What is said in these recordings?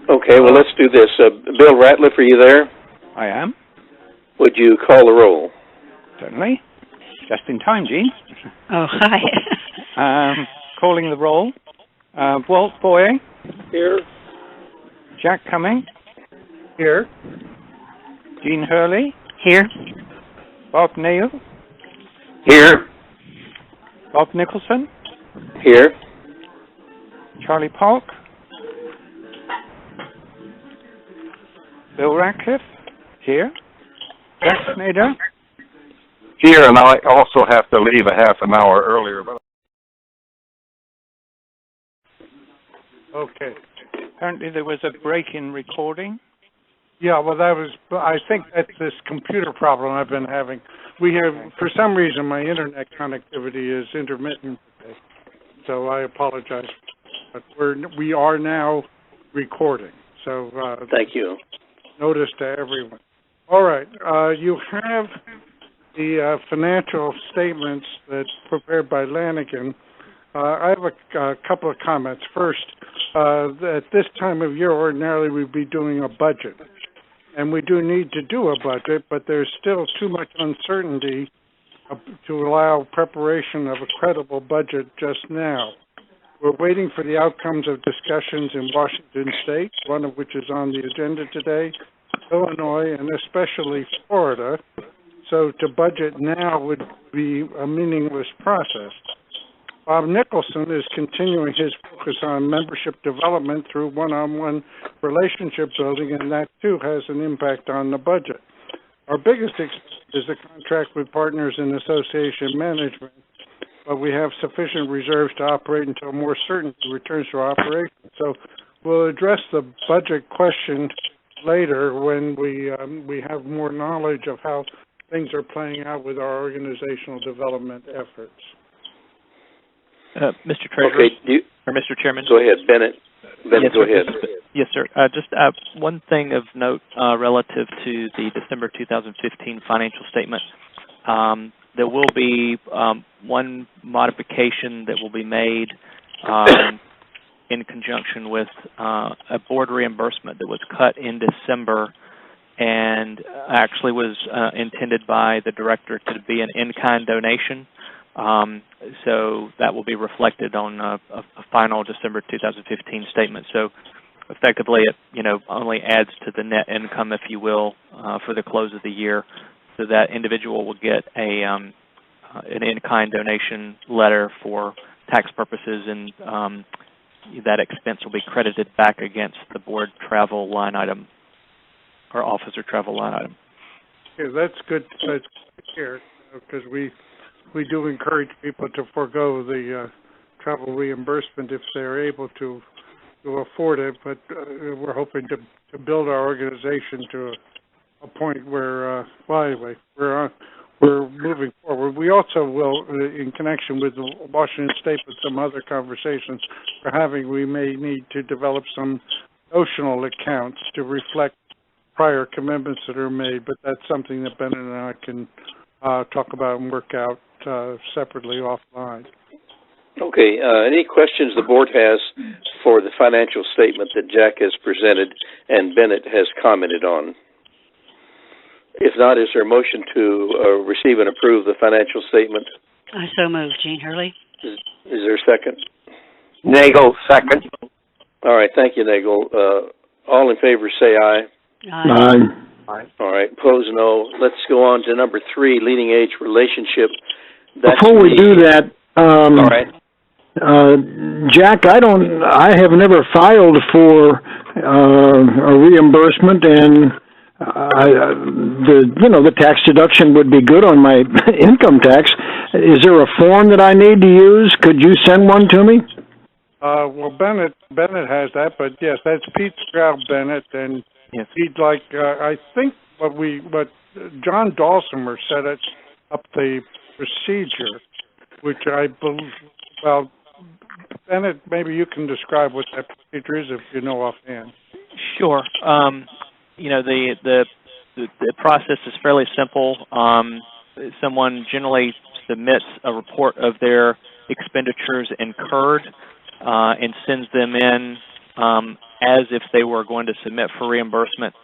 Okay, well, let's do this. Bill Ratliff, are you there? I am. Would you call the roll? Certainly. Just in time, Gene. Oh, hi. Calling the roll. Walt Boyer. Here. Jack Cumming. Here. Jean Hurley. Here. Bob Neal. Here. Bob Nicholson. Here. Charlie Polk. Bill Ratcliffe. Here. Jack Snyder. Here, and I also have to leave a half an hour earlier. But Okay. Apparently there was a break in recording. Yeah, well, I think that's this computer problem I've been having. For some reason, my internet connectivity is intermittent today, so I apologize. But we are now recording, so Thank you. notice to everyone. All right, you have the financial statements that's prepared by Lanigan. I have a couple of comments. First, at this time of year, ordinarily we'd be doing a budget. And we do need to do a budget, but there's still too much uncertainty to allow preparation of a credible budget just now. We're waiting for the outcomes of discussions in Washington State, one of which is on the agenda today, Illinois, and especially Florida. So to budget now would be a meaningless process. Bob Nicholson is continuing his focus on membership development through one-on-one relationship building, and that too has an impact on the budget. Our biggest expense is the contract with Partners in Association Management, but we have sufficient reserves to operate until more certainty returns to operation. So we'll address the budget question later when we have more knowledge of how things are playing out with our organizational development efforts. Mr. Treasurer, Okay, or Mr. Chairman. go ahead, Bennett. Bennett, Yes, go sir. ahead. Yes, sir. Just one thing of note relative to the December 2015 financial statement. There will be one modification that will be made in conjunction with a board reimbursement that was cut in December and actually was intended by the director to be an in-kind donation. So that will be reflected on a final December 2015 statement. So effectively, it only adds to the net income, if you will, for the close of the year. So that individual will get an in-kind donation letter for tax purposes, and that expense will be credited back against the board travel line item or officer travel line item. Yeah, that's good. That's good to hear, because we do encourage people to forego the travel reimbursement if they're able to afford it, but we're hoping to build our organization to a point where, well, anyway, we're moving forward. We also will, in connection with Washington State, with some other conversations we're having, we may need to develop some notional accounts to reflect prior commitments that are made, but that's something that Ben and I can talk about and work out separately offline. Okay, any questions the board has for the financial statement that Jack has presented and Bennett has commented on? If not, is there a motion to receive and approve the financial statement? I so moved, Jean Hurley. Is there a second? Nagel, second. All right, thank you, Nagel. All in favor say aye. Aye. All right, opposed no. Let's go on to number 3, leading age relationship. That's Before we do that, all right. Jack, I have never filed for a reimbursement, and the tax deduction would be good on my income tax. Is there a form that I need to use? Could you send one to me? Well, Bennett has that, but yes, that's Pete Stroud Bennett, and Yes. he'd like, I think what John Dulcimer set up the procedure, which I believe, well, Bennett, maybe you can describe what that procedure is if you know offhand. Sure. The process is fairly simple. Someone generally submits a report of their expenditures incurred and sends them in as if they were going to submit for reimbursement.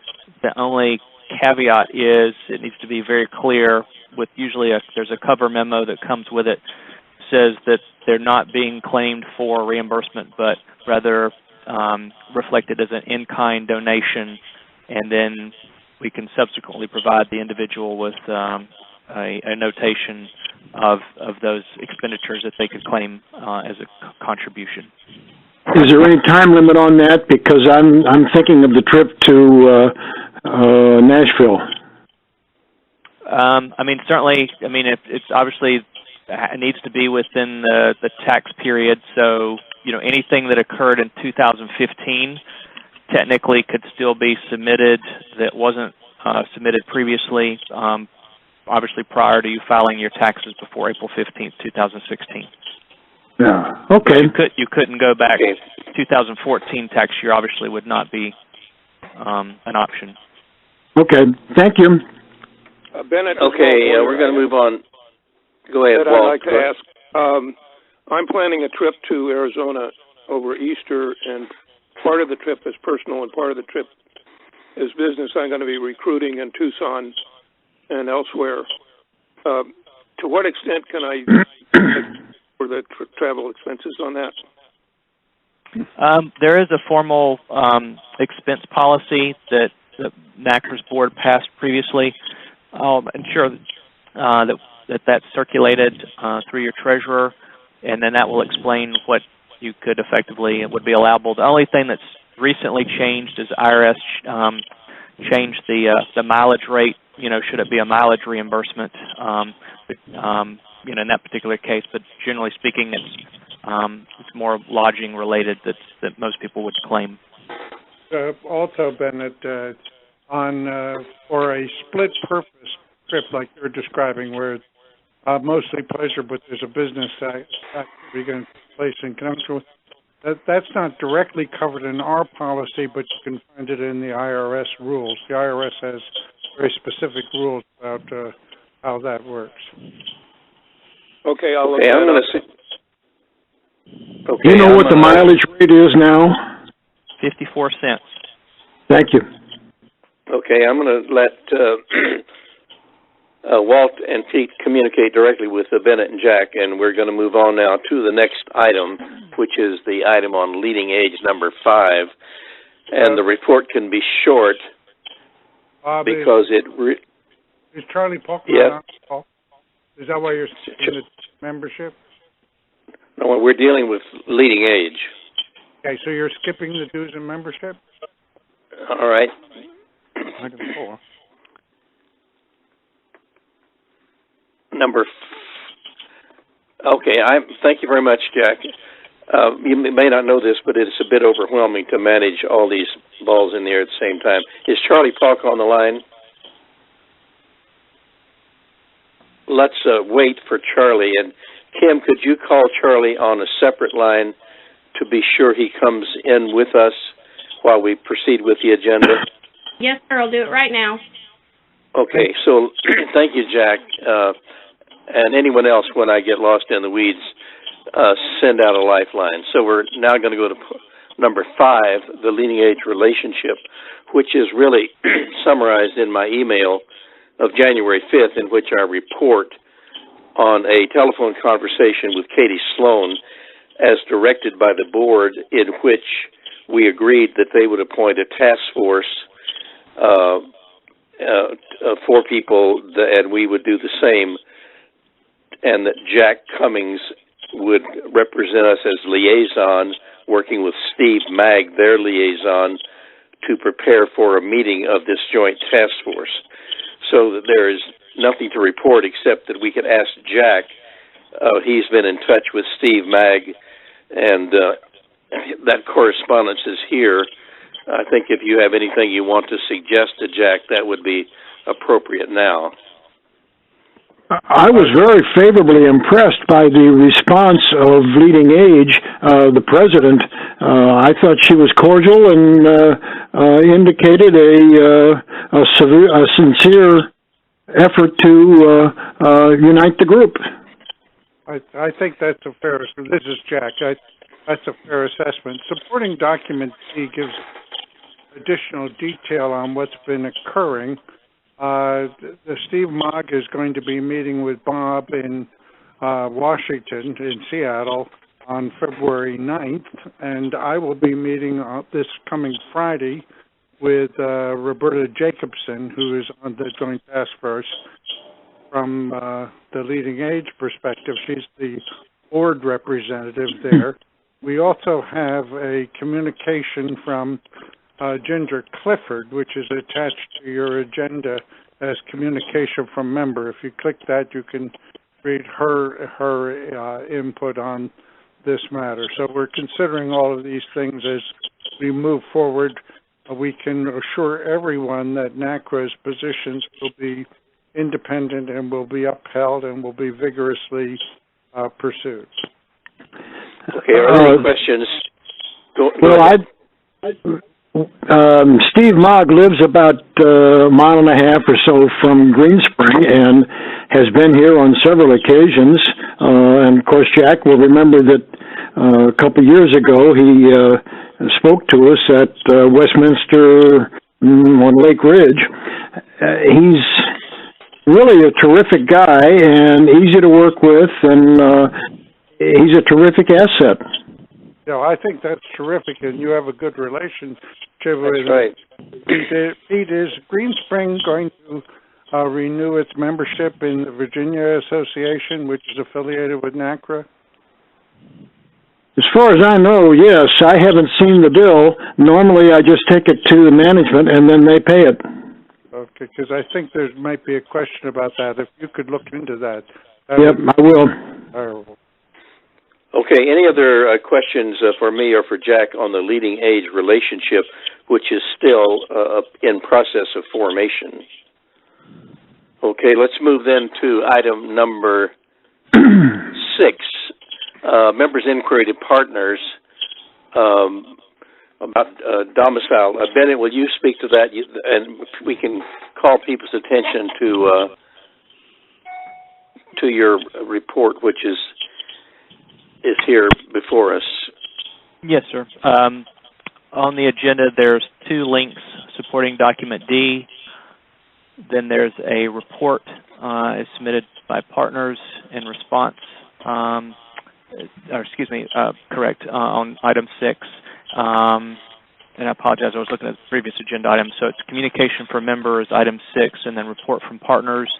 The only caveat is it needs to be very clear with usually there's a cover memo that comes with it, says that they're not being claimed for reimbursement, but rather reflected as an in-kind donation, and then we can subsequently provide the individual with a notation of those expenditures that they could claim as a contribution. Is there any time limit on that? Because I'm thinking of the trip to Nashville. I mean, certainly. I mean, it's obviously it needs to be within the tax period. So, you know, anything that occurred in 2015 technically could still be submitted that wasn't submitted previously. Obviously, prior to you filing your taxes before April 15th, 2016. Yeah. Okay. You couldn't go back. 2014 tax year obviously would not be an option. Okay. Thank you. Bennett. Okay, we're going to move on. Go ahead, Walt. I'd like to ask. I'm planning a trip to Arizona over Easter, and part of the trip is personal, and part of the trip is business. I'm going to be recruiting in Tucson and elsewhere. To what extent can I for the travel expenses on that? There is a formal expense policy that the NaCCRA's board passed previously. I'll ensure that's circulated through your treasurer, and then that will explain what you could effectively, it would be allowable. The only thing that's recently changed is IRS changed the mileage rate. You know, should it be a mileage reimbursement? You know, in that particular case, but generally speaking, it's more lodging related that most people would claim. Also, Bennett, for a split purpose trip like you're describing, where it's mostly pleasure, but there's a business activity going to take place in connection with that's not directly covered in our policy, but you can find it in the IRS rules. The IRS has very specific rules about how that works. Okay, I'll look Okay, I'm at going to see. Okay, You know what the mileage rate is now? 54 cents. Thank you. Okay, I'm going to let Walt and Pete communicate directly with Bennett and Jack, and we're going to move on now to the next item, which is the item on leading age number 5. And the report can be short because is Charlie Polk on the call? Is that why you're skipping the membership? No, we're dealing with leading age. Okay, so you're skipping the dues and membership? All right. Item 4. Okay, thank you very much, Jack. You may not know this, but it's a bit overwhelming to manage all these balls in the air at the same time. Is Charlie Polk on the line? Let's wait for Charlie. And Kim, could you call Charlie on a separate line to be sure he comes in with us while we proceed with the agenda? Yes, sir. I'll do it right now. Okay, so thank you, Jack. And anyone else, when I get lost in the weeds, send out a lifeline. So we're now going to go to number 5, the leading age relationship, which is really summarized in my email of January 5th, in which I report on a telephone conversation with Katie Sloan as directed by the board, in which we agreed that they would appoint a task force 4 people, and we would do the same, and that Jack Cummings would represent us as liaison, working with Steve Magg, their liaison, to prepare for a meeting of this joint task force. So that there is nothing to report except that we could ask Jack. He's been in touch with Steve Magg, and that correspondence is here. I think if you have anything you want to suggest to Jack, that would be appropriate now. I was very favorably impressed by the response of leading age, the president. I thought she was cordial and indicated a sincere effort to unite the group. I think that's a fair. This is Jack. That's a fair assessment. Supporting document D gives additional detail on what's been occurring. The Steve Mogg is going to be meeting with Bob in Washington, in Seattle, on February 9th, and I will be meeting this coming Friday with Roberta Jacobson, who is on the Joint Task Force. From the leading age perspective, she's the board representative there. We also have a communication from Ginger Clifford, which is attached to your agenda as communication from member. If you click that, you can read her input on this matter. So we're considering all of these things as we move forward. We can assure everyone that NaCCRA's positions will be independent and will be upheld and will be vigorously pursued. Okay, are there any questions? Steve Mogg lives about a mile and a half or so from Greenspring and has been here on several occasions. And of course, Jack will remember that a couple years ago he spoke to us at Westminster on Lake Ridge. He's really a terrific guy and easy to work with, and he's a terrific asset. Yeah, I think that's terrific, and you have a good relationship with him. Right. Pete, is Greenspring going to renew its membership in the Virginia Association, which is affiliated with NaCCRA? As far as I know, yes. I haven't seen the bill. Normally, I just take it to the management, and then they pay it. Okay, because I think there might be a question about that. If you could look into that. Yep, I will. Okay, any other questions for me or for Jack on the leading age relationship, which is still in process of formation? Okay, let's move then to item number 6, members' inquiry to partners about domicile. Bennett, will you speak to that? And we can call people's attention to your report, which is here before us. Yes, sir. On the agenda, there's 2 links supporting document D. Then there's a report submitted by partners in response, on item 6. And I apologize, I was looking at the previous agenda item. So it's communication for members, item 6, and then report from partners.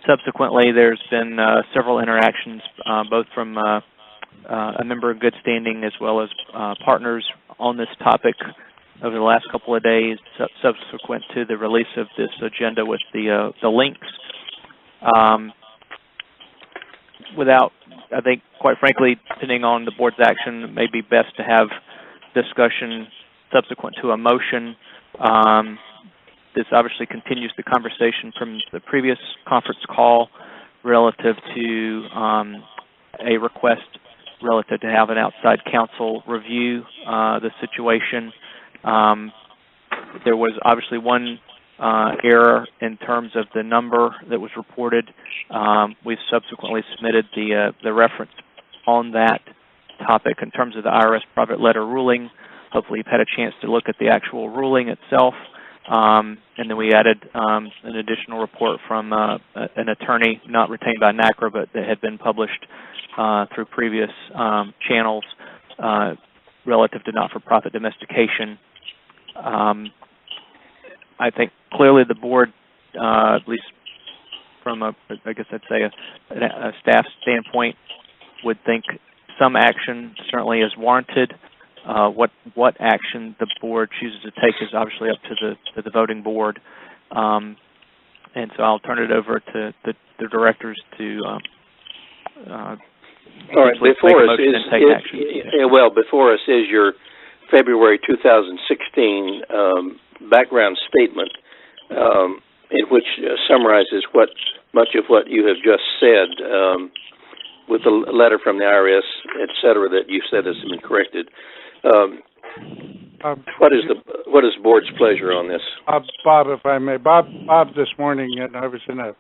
Subsequently, there's been several interactions, both from a member of good standing as well as partners on this topic over the last couple of days, subsequent to the release of this agenda with the links. I think, quite frankly, depending on the board's action, it may be best to have discussion subsequent to a motion. This obviously continues the conversation from the previous conference call relative to a request relative to have an outside counsel review the situation. There was obviously one error in terms of the number that was reported. We've subsequently submitted the reference on that topic in terms of the IRS private letter ruling. Hopefully you've had a chance to look at the actual ruling itself. And then we added an additional report from an attorney not retained by NaCCRA, but that had been published through previous channels relative to not-for-profit domestication. I think clearly the board, at least from a staff standpoint, would think some action certainly is warranted. What action the board chooses to take is obviously up to the voting board, and so I'll turn it over to the directors to. All right, before us is your February 2016 background statement, in which summarizes much of what you have just said, with the letter from the IRS, et cetera, that you said has been corrected. What is the board's pleasure on this? Bob, if I may. Bob this morning, and I was in a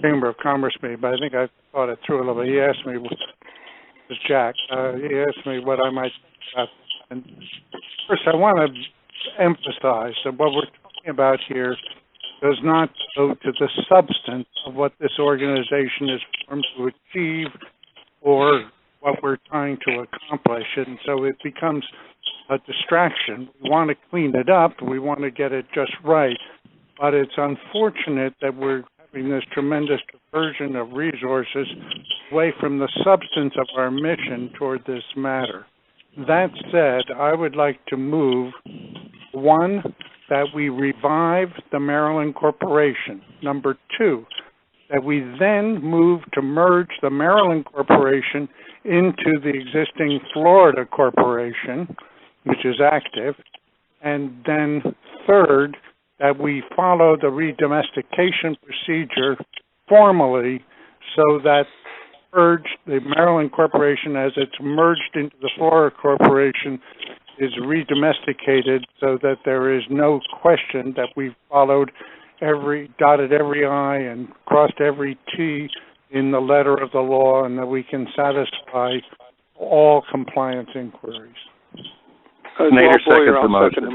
Chamber of Commerce meeting, but I think I thought it through a little bit. He asked me Jack. He asked me what I might think about that. And first, I want to emphasize that what we're talking about here does not go to the substance of what this organization is formed to achieve or what we're trying to accomplish. And so it becomes a distraction. We want to clean it up. We want to get it just right. But it's unfortunate that we're having this tremendous diversion of resources away from the substance of our mission toward this matter. That said, I would like to move, one, that we revive the Maryland Corporation. Number two, that we then move to merge the Maryland Corporation into the existing Florida Corporation, which is active. And then third, that we follow the redomestication procedure formally so that the Maryland Corporation, as it's merged into the Florida Corporation, is redomesticated so that there is no question that we've dotted every I and crossed every T in the letter of the law, and that we can satisfy all compliance inquiries. Nader seconds the motion.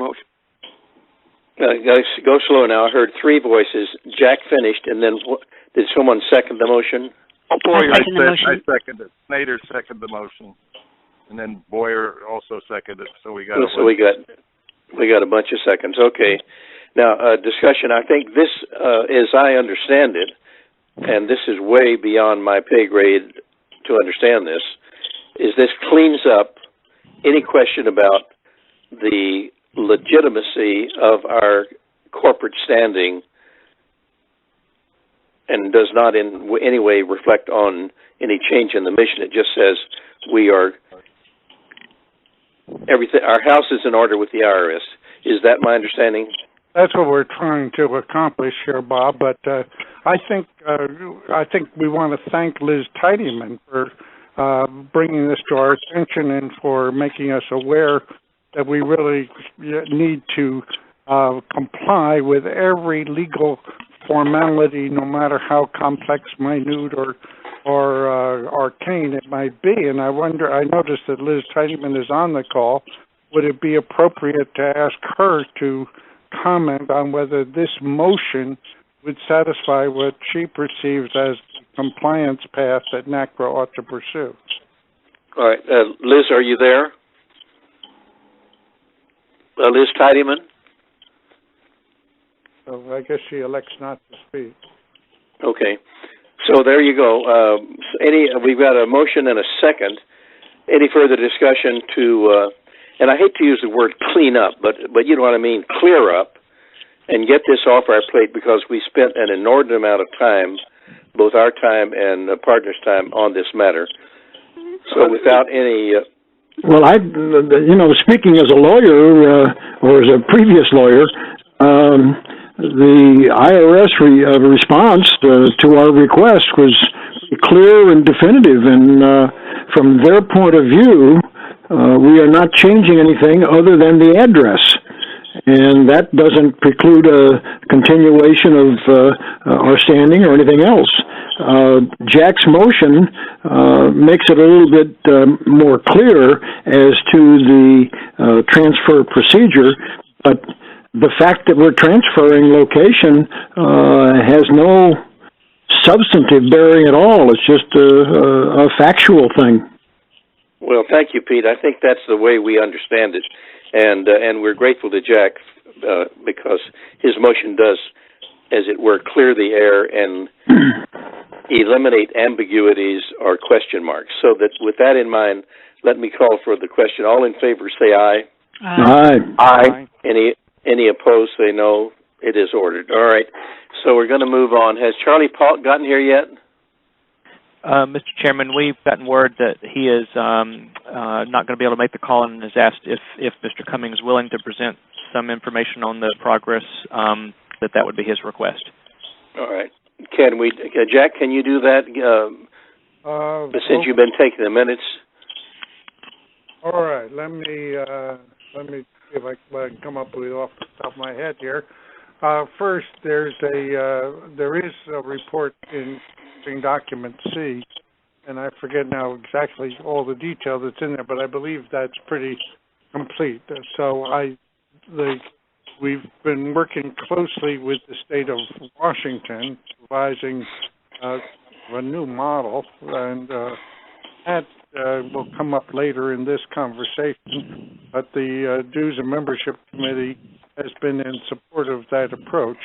Go slow now. I heard three voices. Jack finished, and then did someone second the motion? Boyer, I seconded. Nader seconded the motion, and then Boyer also seconded. So we got. So we got a bunch of seconds. Okay. Now discussion. I think this, as I understand it, and this is way beyond my pay grade to understand this, is this cleans up any question about the legitimacy of our corporate standing, and does not in any way reflect on any change in the mission. It just says our house is in order with the IRS. Is that my understanding? That's what we're trying to accomplish here, Bob. But I think we want to thank Liz Tidyman for bringing this to our attention and for making us aware that we really need to comply with every legal formality, no matter how complex, minute, or arcane it might be. And I noticed that Liz Tidyman is on the call. Would it be appropriate to ask her to comment on whether this motion would satisfy what she perceives as the compliance path that NaCCRA ought to pursue? All right. Liz, are you there? Liz Tidyman? So I guess she elects not to speak. Okay. So there you go. We've got a motion and a second. Any further discussion to, and I hate to use the word clean up, but you know what I mean, clear up and get this off our plate, because we spent an inordinate amount of time, both our time and the partner's time, on this matter. So without any... Well, speaking as a lawyer, or as a previous lawyer, the IRS response to our request was clear and definitive, and from their point of view, we are not changing anything other than the address, and that doesn't preclude a continuation of our standing or anything else. Jack's motion makes it a little bit more clear as to the transfer procedure, but the fact that we're transferring location has no substantive bearing at all. It's just a factual thing. Well, thank you, Pete. I think that's the way we understand it, and we're grateful to Jack because his motion does, as it were, clear the air and eliminate ambiguities or question marks. So that, with that in mind, let me call for the question. All in favor, say aye. Aye. Aye. Any opposed, say no. It is ordered. All right. So we're going to move on. Has Charlie Paulk gotten here yet? Mr. Chairman, we've gotten word that he is not going to be able to make the call, and has asked if Mr. Cummings is willing to present some information on the progress, that would be his request. All right. Can we, Jack, can you do that since you've been taking the minutes? All right. Let me see if I can come up with it off the top of my head here. First, there is a report in document C and I forget now exactly all the detail that's in there, but I believe that's pretty complete. So we've been working closely with the state of Washington, devising a new model, and that will come up later in this conversation. But the Dues and Membership Committee has been in support of that approach.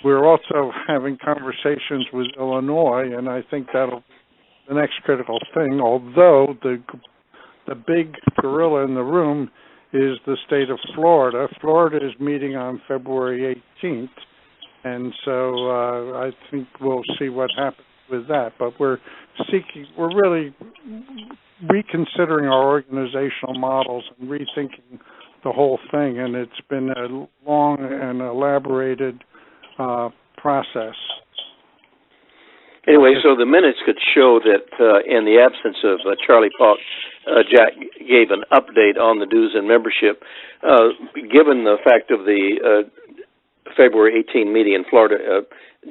We're also having conversations with Illinois, and I think that'll be the next critical thing, although the big gorilla in the room is the state of Florida. Florida is meeting on February 18th, and so I think we'll see what happens with that. But we're really reconsidering our organizational models and rethinking the whole thing, and it's been a long and elaborated process. Anyway, so the minutes could show that in the absence of Charlie Falk, Jack gave an update on the dues and membership. Given the fact of the February 18 meeting in Florida,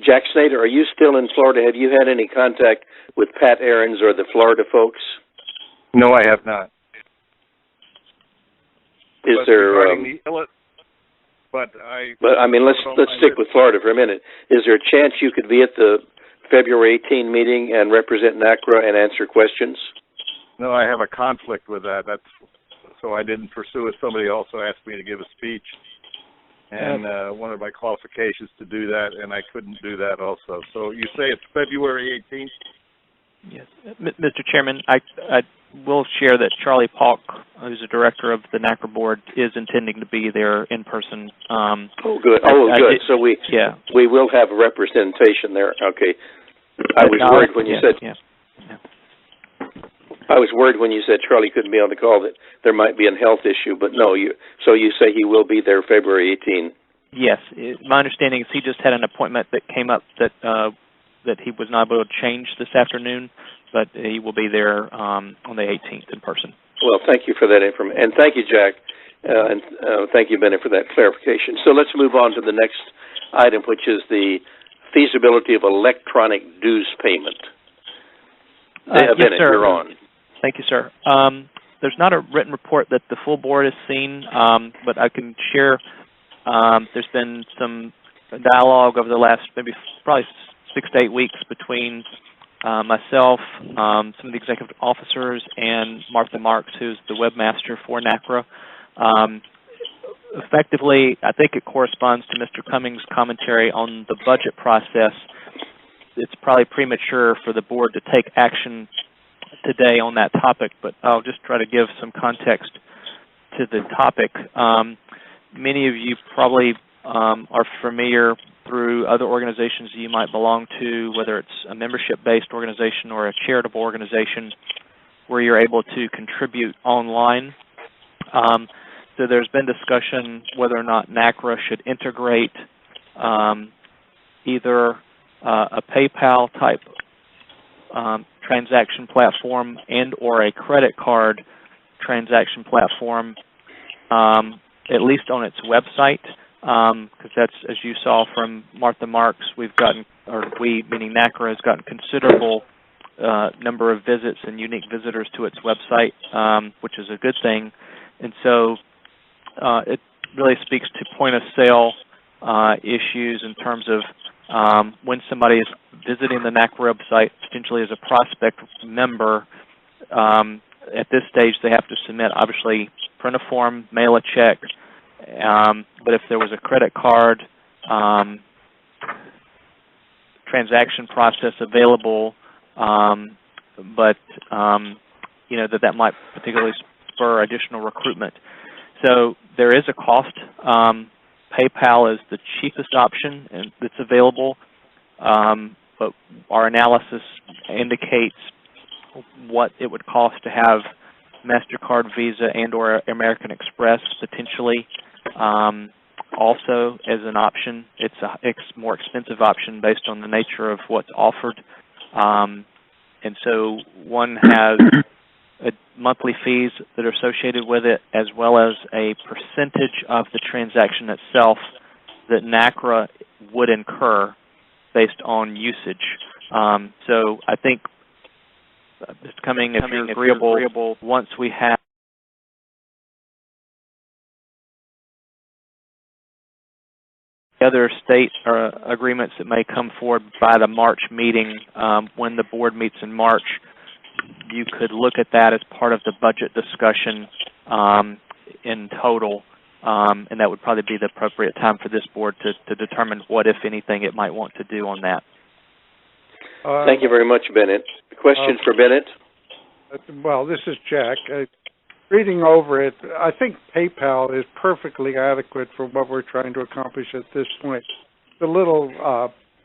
Jack Snyder, are you still in Florida? Have you had any contact with Pat Aarons or the Florida folks? No, I have not. Is there? But I mean, let's stick with Florida for a minute. Is there a chance you could be at the February 18 meeting and represent NaCCRA and answer questions? No, I have a conflict with that. So I didn't pursue it. Somebody also asked me to give a speech, and one of my qualifications to do that, and I couldn't do that also. So you say it's February 18th? Yes, Mr. Chairman, I will share that Charlie Falk, who's the director of the NaCCRA board, is intending to be there in person. Good. Good. So we will have a representation there. Okay. I was worried when you said. Yeah. I was worried when you said Charlie couldn't be on the call that there might be a health issue, but no. So you say he will be there February 18. Yes, my understanding is he just had an appointment that came up that he was not able to change this afternoon, but he will be there on the 18th in person. Well, thank you for that information, and thank you, Jack, and thank you, Bennett, for that clarification. So let's move on to the next item, which is the feasibility of electronic dues payment. Yes, Bennett, sir. You're on. Thank you, sir. There's not a written report that the full board has seen, but I can share there's been some dialogue over the last probably 6 to 8 weeks between myself, some of the executive officers, and Martha Marks, who's the webmaster for NaCCRA. Effectively, I think it corresponds to Mr. Cummings' commentary on the budget process. It's probably premature for the board to take action today on that topic, but I'll just try to give some context to the topic. Many of you probably are familiar through other organizations you might belong to, whether it's a membership-based organization or a charitable organization, where you're able to contribute online. So there's been discussion whether or not NaCCRA should integrate either a PayPal-type transaction platform and or a credit card transaction platform, at least on its website. Because that's, as you saw from Martha Marks, we've gotten, or we, meaning NaCCRA, has gotten considerable number of visits and unique visitors to its website, which is a good thing. And so it really speaks to point-of-sale issues in terms of when somebody is visiting the NaCCRA website, potentially as a prospect member. At this stage, they have to submit, obviously, print a form, mail a check. But if there was a credit card transaction process available, but that might particularly spur additional recruitment. So there is a cost. PayPal is the cheapest option and that's available, but our analysis indicates what it would cost to have MasterCard, Visa, and or American Express potentially also as an option. It's a more expensive option based on the nature of what's offered. And so one has monthly fees that are associated with it, as well as a percentage of the transaction itself that NaCCRA would incur based on usage. So I think Mr. Cumming, if you're agreeable, once we have other state agreements that may come forward by the March meeting, when the board meets in March, you could look at that as part of the budget discussion in total, and that would probably be the appropriate time for this board to determine what, if anything, it might want to do on that. Thank you very much, Bennett. Question for Bennett? Well, this is Jack. Reading over it, I think PayPal is perfectly adequate for what we're trying to accomplish at this point. It's a little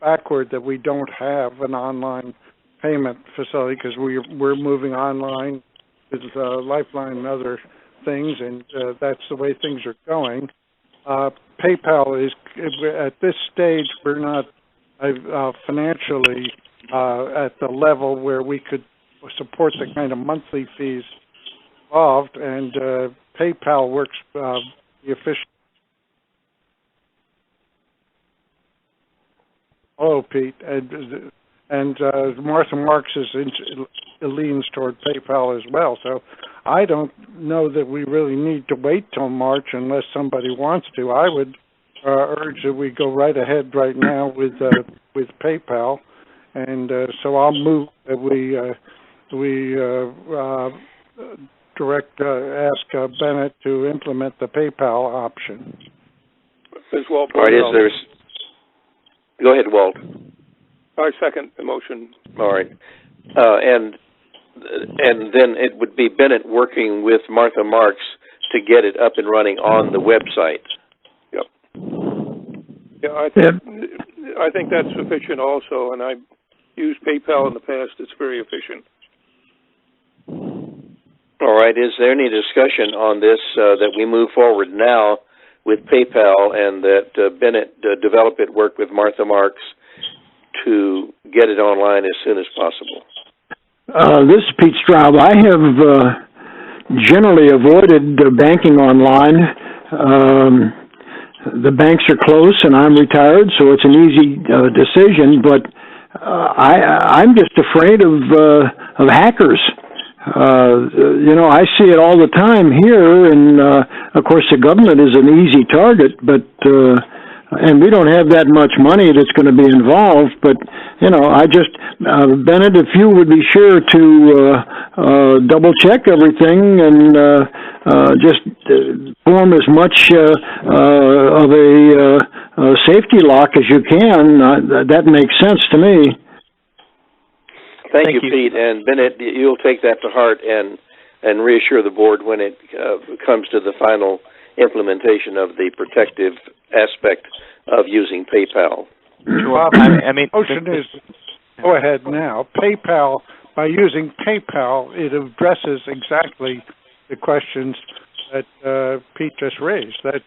backward that we don't have an online payment facility because we're moving online with Lifeline and other things, and that's the way things are going. PayPal is, at this stage, we're not financially at the level where we could support the kind of monthly fees involved, and PayPal works the efficient. Oh, Pete, and Martha Marks leans toward PayPal as well. So I don't know that we really need to wait till March unless somebody wants to. I would urge that we go right ahead right now with PayPal, and so I'll move that we ask Bennett to implement the PayPal option. Ms. Walt. All right, go ahead, Walt. I second the motion. All right. And then it would be Bennett working with Martha Marks to get it up and running on the website. Yep. Yeah, I think that's sufficient also, and I've used PayPal in the past. It's very efficient. All right. Is there any discussion on this that we move forward now with PayPal and that Bennett develop it, work with Martha Marks to get it online as soon as possible? This is Pete Straub. I have generally avoided banking online. The banks are close, and I'm retired, so it's an easy decision. But I'm just afraid of hackers. I see it all the time here, and of course the government is an easy target, but and we don't have that much money that's going to be involved. But I just Bennett, if you would be sure to double check everything and just form as much of a safety lock as you can, that makes sense to me. Thank you, Pete. And Bennett, you'll take that to heart and reassure the board when it comes to the final implementation of the protective aspect of using PayPal. Sure. Motion is, go ahead now. PayPal, by using PayPal, it addresses exactly the questions that Pete just raised, that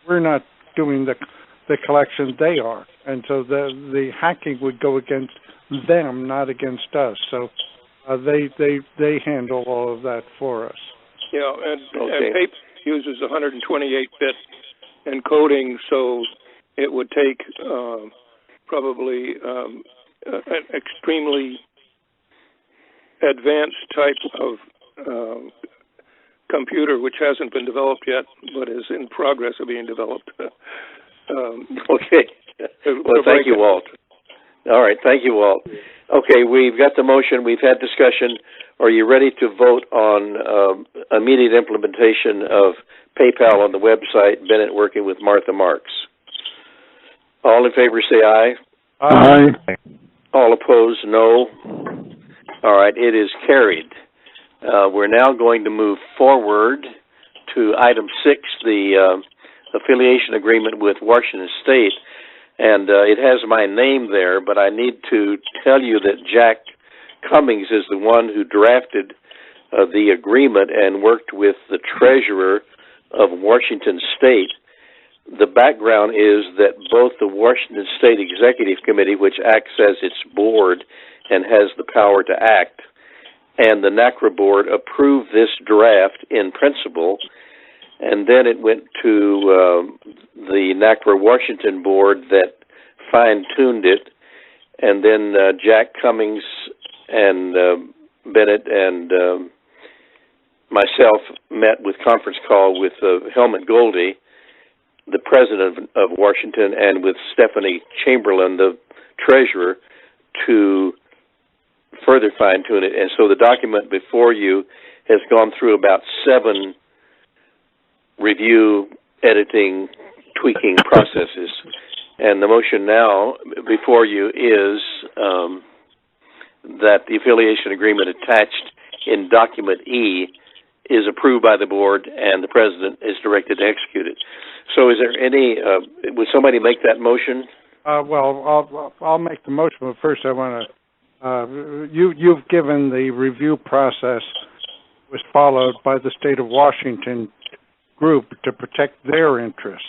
we're not doing the collection, they are. And so the hacking would go against them, not against us. So they handle all of that for us. Yeah, and PayPal uses 128-bit encoding, so it would take probably an extremely advanced type of computer, which hasn't been developed yet, but is in progress of being developed. Okay. Well, thank you, Walt. All right, thank you, Walt. Okay, we've got the motion. We've had discussion. Are you ready to vote on immediate implementation of PayPal on the website, Bennett working with Martha Marks? All in favor say aye. Aye. All opposed, no. All right, it is carried. We're now going to move forward to item 6, the affiliation agreement with Washington State. And it has my name there, but I need to tell you that Jack Cummings is the one who drafted the agreement and worked with the treasurer of Washington State. The background is that both the Washington State Executive Committee, which acts as its board and has the power to act, and the NaCCRA board approved this draft in principle, and then it went to the NaCCRA Washington board that fine-tuned it, and then Jack Cummings and Bennett and myself met with conference call with Helmut Goldie, the president of Washington, and with Stephanie Chamberlain, the treasurer, to further fine-tune it. And so the document before you has gone through about 7 review, editing, tweaking processes. And the motion now before you is that the affiliation agreement attached in document E is approved by the board and the president is directed to execute it. So is there any, would somebody make that motion? Well, I'll make the motion, but first I want to, you've given the review process was followed by the state of Washington group to protect their interests.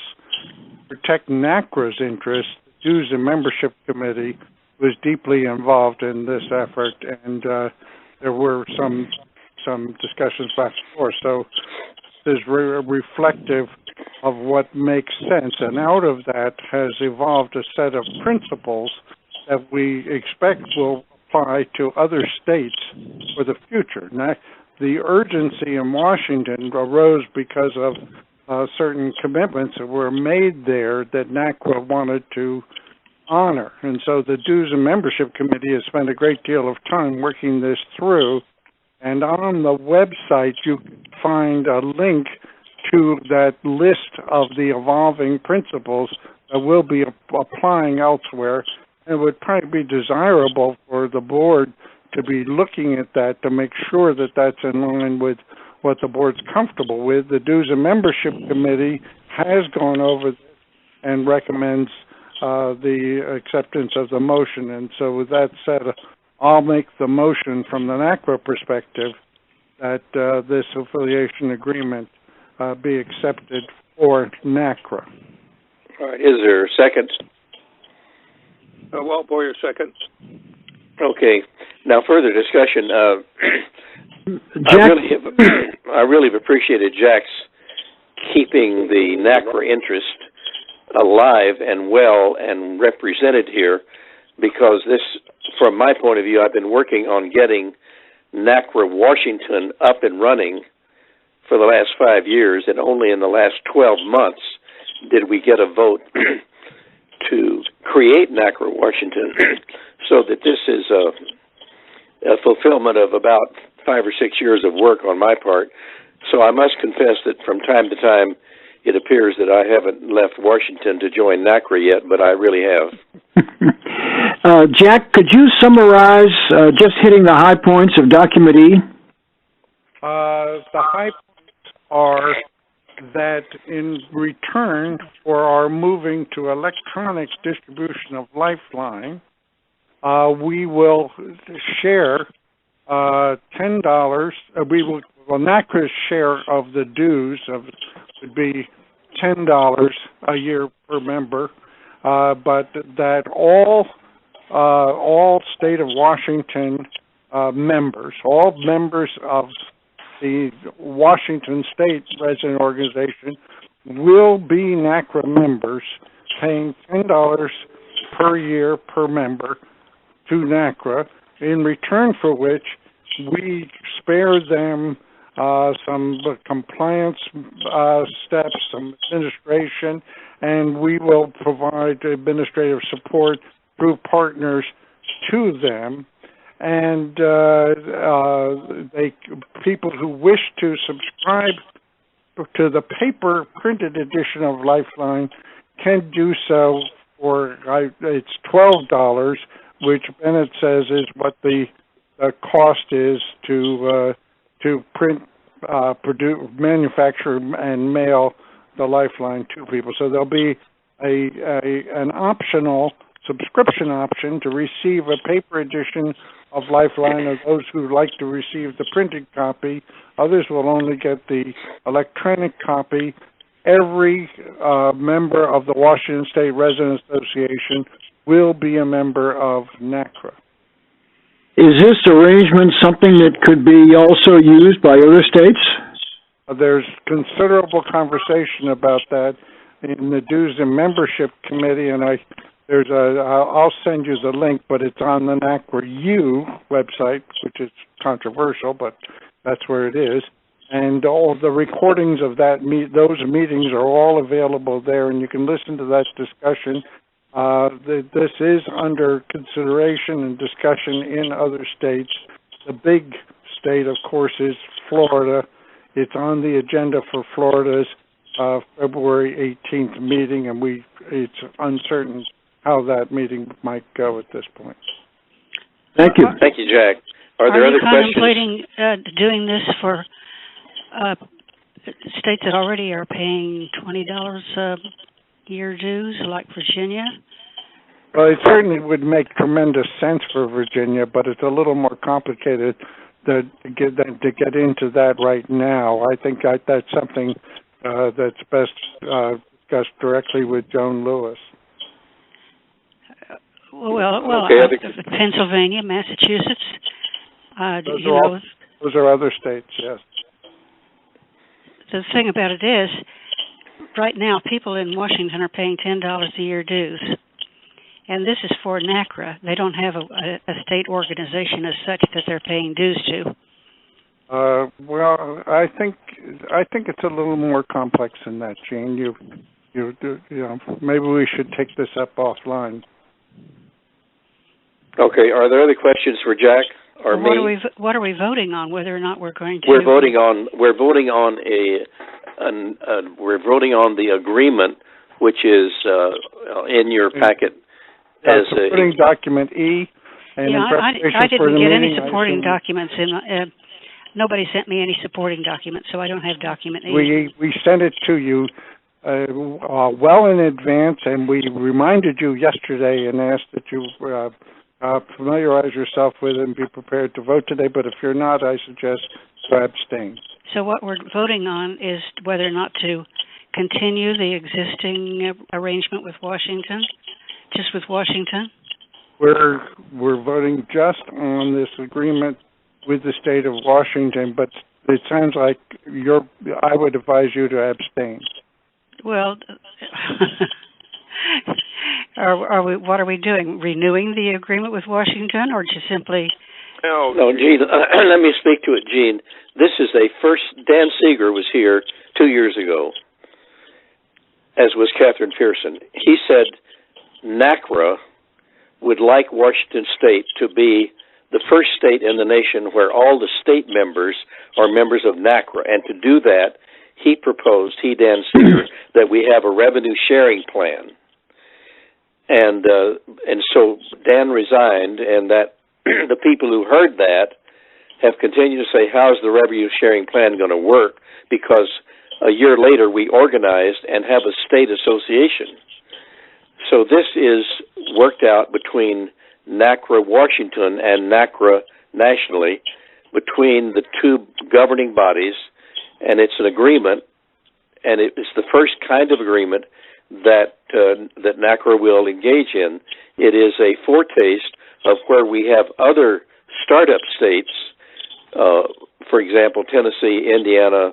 Protect NaCCRA's interests, the Dues and Membership Committee was deeply involved in this effort, and there were some discussions back and forth. So this is reflective of what makes sense, and out of that has evolved a set of principles that we expect will apply to other states for the future. Now, the urgency in Washington arose because of certain commitments that were made there that NaCCRA wanted to honor. And so the Dues and Membership Committee has spent a great deal of time working this through. And on the website, you can find a link to that list of the evolving principles that will be applying elsewhere. And it would probably be desirable for the board to be looking at that to make sure that that's in line with what the board's comfortable with. The Dues and Membership Committee has gone over this and recommends the acceptance of the motion. And so with that said, I'll make the motion from the NaCCRA perspective that this affiliation agreement be accepted for NaCCRA. All right. Is there a second? Walt Boyer, second. Okay. Now, further discussion. Jack? I really have appreciated Jack's keeping the NaCCRA interest alive and well and represented here, because this, from my point of view, I've been working on getting NaCCRA Washington up and running for the last 5 years, and only in the last 12 months did we get a vote to create NaCCRA Washington, so that this is a fulfillment of about 5 or 6 years of work on my part. So I must confess that from time to time it appears that I haven't left Washington to join NaCCRA yet, but I really have. Jack, could you summarize, just hitting the high points of document E? The high points are that in return for our moving to electronic distribution of Lifeline, we will share $10. NaCCRA's share of the dues would be $10 a year per member, but that all state of Washington members, all members of the Washington State Resident Organization will be NaCCRA members, paying $10 per year per member to NaCCRA, in return for which we spare them some compliance steps, some administration, and we will provide administrative support through partners to them. And people who wish to subscribe to the paper printed edition of Lifeline can do so for it's $12, which Bennett says is what the cost is to print, produce, manufacture, and mail the Lifeline to people. So there'll be an optional subscription option to receive a paper edition of Lifeline, of those who like to receive the printed copy. Others will only get the electronic copy. Every member of the Washington State Resident Association will be a member of NaCCRA. Is this arrangement something that could be also used by other states? There's considerable conversation about that in the Dues and Membership Committee, and I'll send you the link, but it's on the NaCCRA U website, which is controversial, but that's where it is. And all the recordings of those meetings are all available there, and you can listen to that discussion. This is under consideration and discussion in other states. The big state, of course, is Florida. It's on the agenda for Florida's February 18th meeting, and it's uncertain how that meeting might go at this point. Thank you. Thank you, Jack. Are there other questions? Are you contemplating doing this for states that already are paying $20 a year dues, like Virginia? Well, it certainly would make tremendous sense for Virginia, but it's a little more complicated to get into that right now. I think that's something that's best discussed directly with Joan Lewis. Okay, Pennsylvania, Massachusetts. Those are other states, yes. The thing about it is, right now, people in Washington are paying $10 a year dues. And this is for NaCCRA. They don't have a state organization as such that they're paying dues to. Well, I think it's a little more complex than that, Gene. You know, maybe we should take this up offline. Okay. Are there other questions for Jack or me? What are we voting on? Whether or not we're going to? We're voting on the agreement, which is in your packet. As supporting document E. And I didn't get any supporting documents. Nobody sent me any supporting documents, so I don't have document E. We sent it to you well in advance, and we reminded you yesterday and asked that you familiarize yourself with it and be prepared to vote today. But if you're not, I suggest to abstain. So what we're voting on is whether or not to continue the existing arrangement with Washington. Just with Washington? We're voting just on this agreement with the state of Washington, but it sounds like I would advise you to abstain. Well, what are we doing? Renewing the agreement with Washington, or just simply? No, Gene. Let me speak to it, Gene. This is Dan Seeger was here 2 years ago, as was Catherine Pearson. He said NaCCRA would like Washington State to be the first state in the nation where all the state members are members of NaCCRA. And to do that, he proposed, Dan Seeger, that we have a revenue sharing plan. And so Dan resigned, and that the people who heard that have continued to say, how's the revenue sharing plan going to work? Because a year later we organized and have a state association. So this is worked out between NaCCRA Washington and NaCCRA nationally, between the two governing bodies, and it's an agreement, and it's the first kind of agreement that NaCCRA will engage in. It is a foretaste of where we have other startup states, for example, Tennessee, Indiana,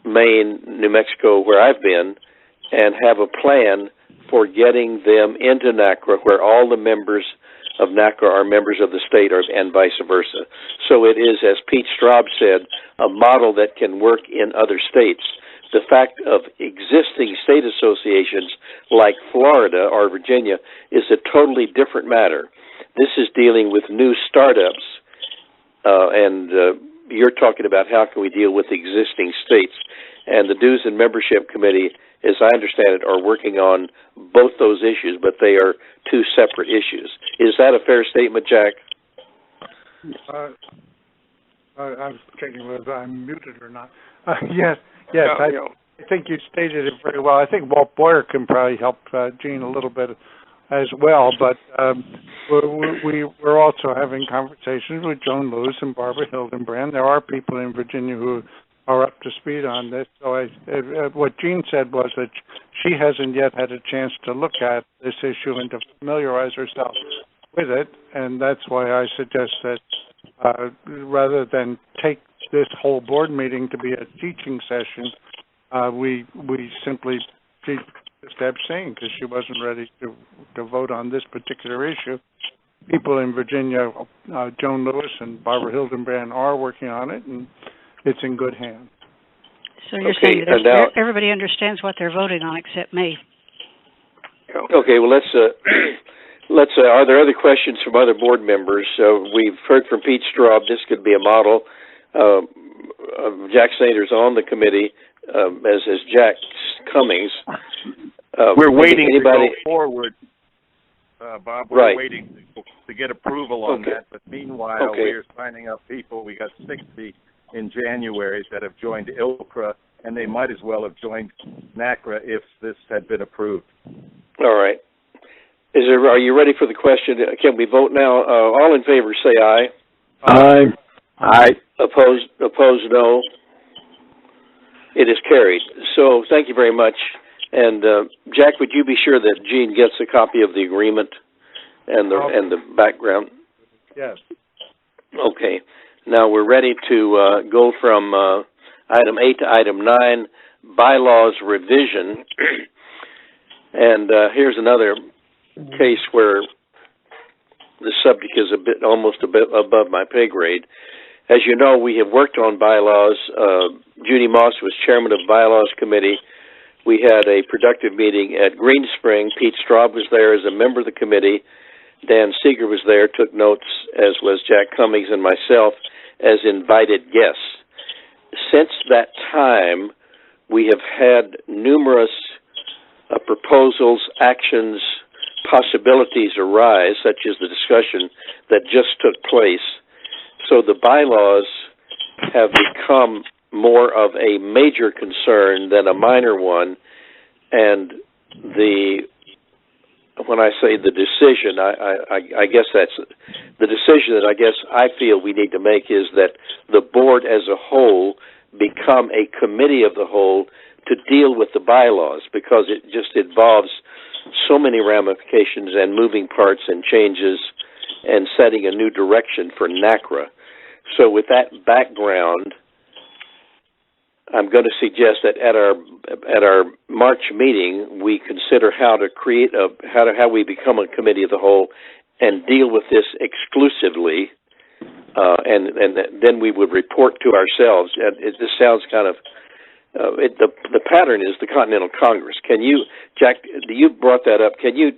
Maine, New Mexico, where I've been, and have a plan for getting them into NaCCRA, where all the members of NaCCRA are members of the state, and vice versa. So it is, as Pete Straub said, a model that can work in other states. The fact of existing state associations like Florida or Virginia is a totally different matter. This is dealing with new startups, and you're talking about how can we deal with existing states. And the Dues and Membership Committee, as I understand it, are working on both those issues, but they are two separate issues. Is that a fair statement, Jack? I was checking whether I'm muted or not. Yes, I think you stated it very well. I think Walt Boyer can probably help Gene a little bit as well, but we're also having conversations with Joan Lewis and Barbara Hildenbrand. There are people in Virginia who are up to speed on this. So what Jean said was that she hasn't yet had a chance to look at this issue and to familiarize herself with it, and that's why I suggest that rather than take this whole board meeting to be a teaching session, we simply just abstain because she wasn't ready to vote on this particular issue. people in Virginia, Joan Lewis and Barbara Hildenbrand, are working on it, and it's in good hands. So you're saying that everybody understands what they're voting on except me? Okay, well, let's are there other questions from other board members? We've heard from Pete Straub. This could be a model. Jack Snyder's on the committee, as is Jack Cummings. We're waiting to go forward, Bob. We're waiting to get approval on that. But meanwhile, we're signing up people. We got 60 in January that have joined NaCCRA, and they might as well have joined NaCCRA if this had been approved. All right. Are you ready for the question? Can we vote now? All in favor, say aye. Aye. Aye. Opposed, no. It is carried. So thank you very much. And Jack, would you be sure that Gene gets a copy of the agreement and the background? Yes. Okay. Now we're ready to go from item 8 to item 9, bylaws revision. And here's another case where the subject is almost a bit above my pay grade. As you know, we have worked on bylaws. Judy Moss was chairman of bylaws committee. We had a productive meeting at Green Spring. Pete Straub was there as a member of the committee. Dan Seeger was there, took notes, as was Jack Cummings and myself, as invited guests. Since that time, we have had numerous proposals, actions, possibilities arise, such as the discussion that just took place. So the bylaws have become more of a major concern than a minor one, and when I say the decision, I guess that's the decision that I feel we need to make is that the board as a whole become a committee of the whole to deal with the bylaws, because it just involves so many ramifications and moving parts and changes and setting a new direction for NaCCRA. So with that background, I'm going to suggest that at our March meeting, we consider how to create how we become a committee of the whole and deal with this exclusively, and then we would report to ourselves. And this sounds kind of the pattern is the Continental Congress. Can you, Jack? You brought that up. Can you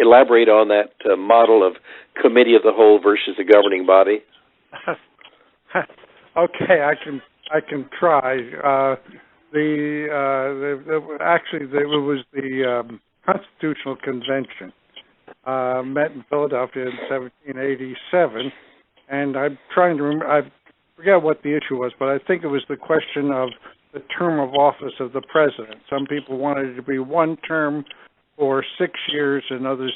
elaborate on that model of committee of the whole versus the governing body? Okay, I can try. Actually, it was the Constitutional Convention met in Philadelphia in 1787, and I'm trying to remember. I forget what the issue was, but I think it was the question of the term of office of the president. Some people wanted it to be one term for 6 years, and others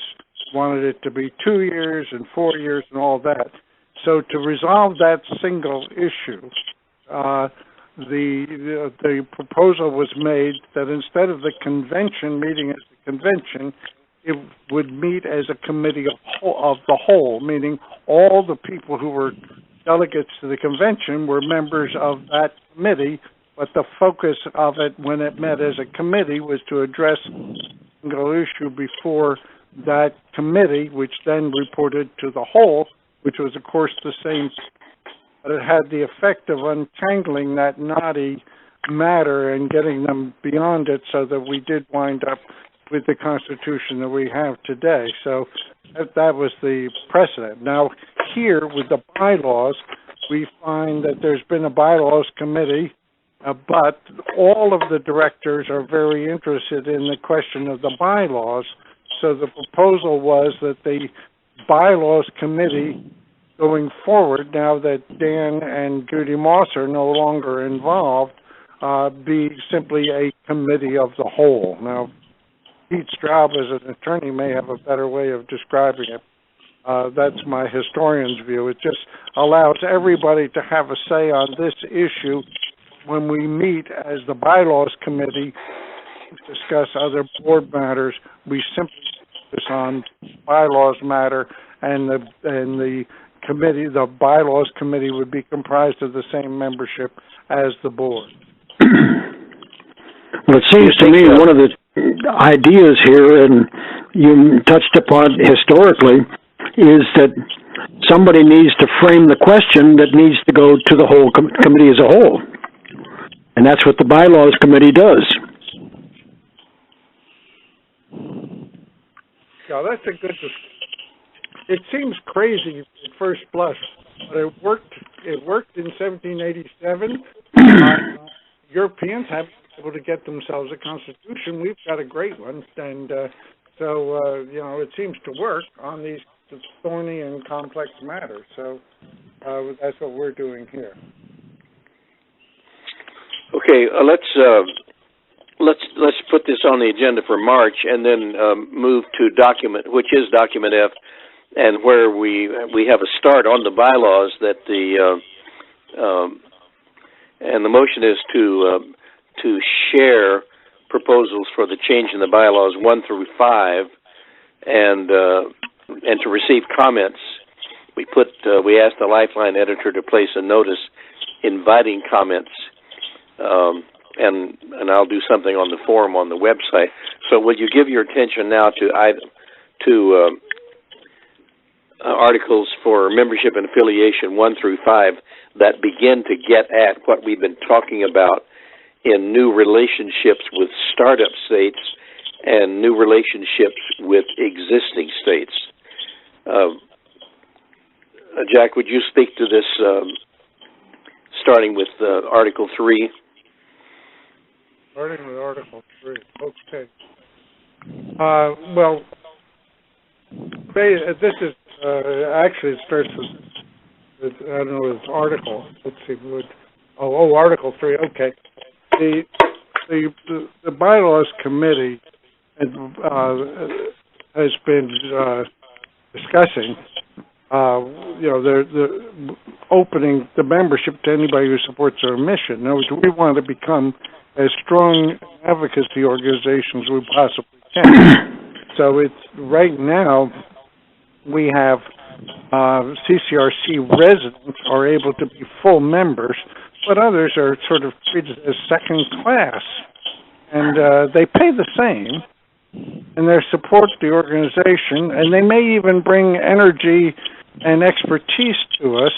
wanted it to be 2 years and 4 years and all that. So to resolve that single issue, the proposal was made that instead of the convention meeting as the convention, it would meet as a committee of the whole, meaning all the people who were delegates to the convention were members of that committee, but the focus of it when it met as a committee was to address a single issue before that committee, which then reported to the whole, which was, of course, the same, but it had the effect of untangling that knotty matter and getting them beyond it so that we did wind up with the Constitution that we have today. So that was the precedent. Now, here with the bylaws, we find that there's been a bylaws committee, but all of the directors are very interested in the question of the bylaws. So the proposal was that the bylaws committee going forward, now that Dan and Judy Moss are no longer involved, be simply a committee of the whole. Now, Pete Straub, as an attorney, may have a better way of describing it. That's my historian's view. It just allows everybody to have a say on this issue when we meet as the bylaws committee to discuss other board matters. We simply focus on bylaws matter, and the committee, the bylaws committee, would be comprised of the same membership as the board. Well, it seems to me one of the ideas here, and you touched upon historically, is that somebody needs to frame the question that needs to go to the whole committee as a whole. And that's what the bylaws committee does. Yeah, that's a good discussion. It seems crazy at first blush, but it worked. It worked in 1787. Europeans haven't been able to get themselves a constitution. We've got a great one, and so it seems to work on these thorny and complex matters. So that's what we're doing here. Okay, let's put this on the agenda for March, and then move to document, which is document F, and where we have a start on the bylaws that and the motion is to share proposals for the change in the bylaws 1 through 5, and to receive comments. We asked the Lifeline editor to place a notice inviting comments, and I'll do something on the forum on the website. So will you give your attention now to articles for membership and affiliation 1 through 5 that begin to get at what we've been talking about in new relationships with startup states and new relationships with existing states. Jack, would you speak to this, starting with Article 3? Starting with Article 3, okay. Well, this is, actually it starts with, I don't know, it's article. Let's see, Article 3, okay. The Bylaws Committee has been discussing, they're opening the membership to anybody who supports our mission. In other words, we want to become as strong advocacy organizations we possibly can. So it's right now we have CCRC residents are able to be full members, but others are sort of treated as second class, and they pay the same, and they support the organization, and they may even bring energy and expertise to us,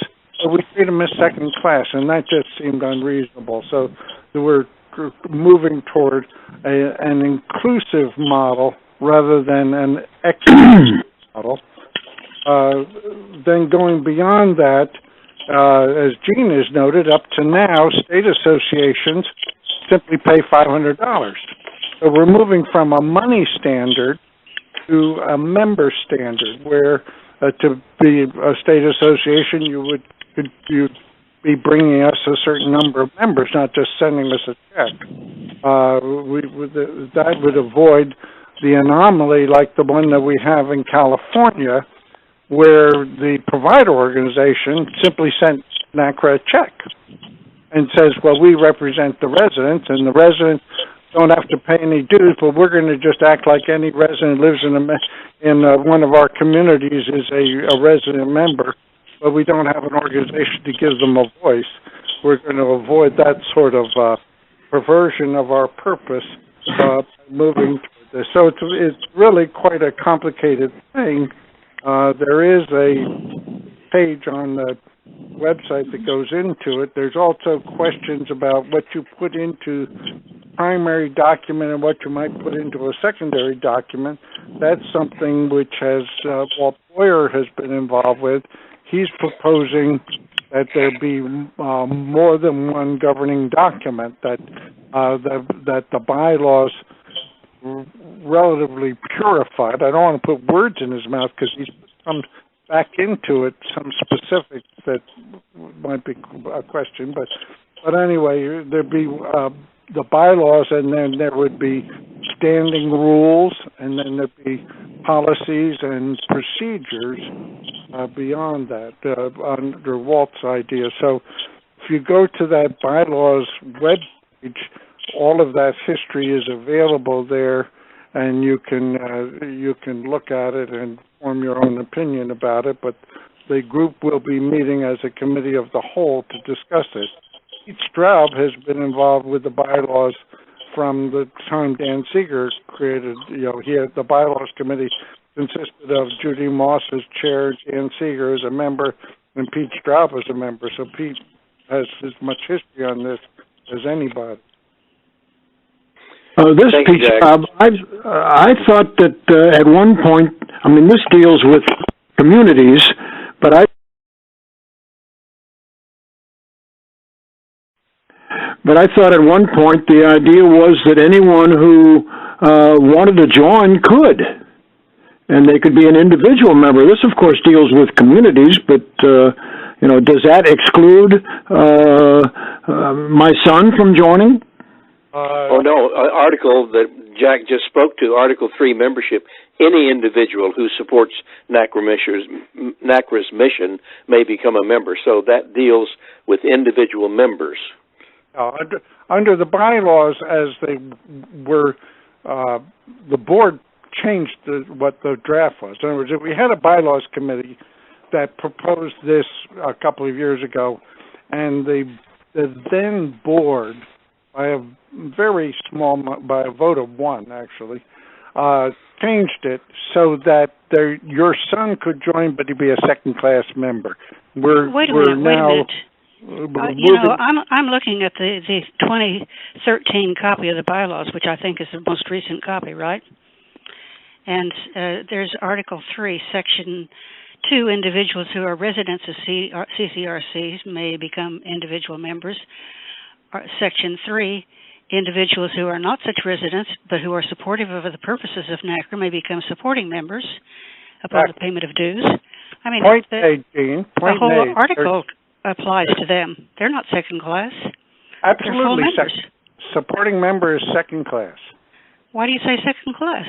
but we treat them as second class, and that just seemed unreasonable. So we're moving toward an inclusive model rather than an exclusive model. Then going beyond that, as Gene has noted, up to now, state associations simply pay $500. So we're moving from a money standard to a member standard, where to be a state association, you'd be bringing us a certain number of members, not just sending us a check. That would avoid the anomaly like the one that we have in California, where the provider organization simply sent NaCCRA a check and says, well, we represent the residents, and the residents don't have to pay any dues, but we're going to just act like any resident lives in one of our communities is a resident member, but we don't have an organization to give them a voice. We're going to avoid that sort of perversion of our purpose moving toward this. So it's really quite a complicated thing. There is a page on the website that goes into it. There's also questions about what you put into primary document and what you might put into a secondary document. That's something which has Walt Boyer has been involved with. He's proposing that there be more than one governing document, that the bylaws relatively purified. I don't want to put words in his mouth because he's come back into it, some specifics that might be a question, but anyway, there'd be the bylaws, and then there would be standing rules, and then there'd be policies and procedures beyond that under Walt's idea. So if you go to that bylaws webpage, all of that history is available there, and you can look at it and form your own opinion about it. But the group will be meeting as a committee of the whole to discuss it. Pete Straub has been involved with the bylaws from the time Dan Seeger created. He had the bylaws committee consisted of Judy Moss as chair, Jan Seeger as a member, and Pete Straub as a member. So Pete has as much history on this as anybody. This Pete Straub, I thought that at one point, I mean, this deals with communities, but I thought at one point the idea was that anyone who wanted to join could, and they could be an individual member. This, of course, deals with communities, but does that exclude my son from joining? No, article that Jack just spoke to, Article 3 membership, any individual who supports NaCCRA's mission may become a member. So that deals with individual members. Under the bylaws as they were, the board changed what the draft was. In other words, if we had a bylaws committee that proposed this a couple of years ago, and the then board, by a very small, by a vote of one actually, changed it so that your son could join, but he'd be a second-class member. Wait a minute. I'm looking at the 2013 copy of the bylaws, which I think is the most recent copy, right? And there's Article 3, Section 2, individuals who are residents of CCRCs may become individual members. Section 3, individuals who are not such residents but who are supportive of the purposes of NaCCRA may become supporting members upon the payment of dues. I mean, the whole article applies to them. They're not second class. Absolutely. Supporting member is second class. Why do you say second class?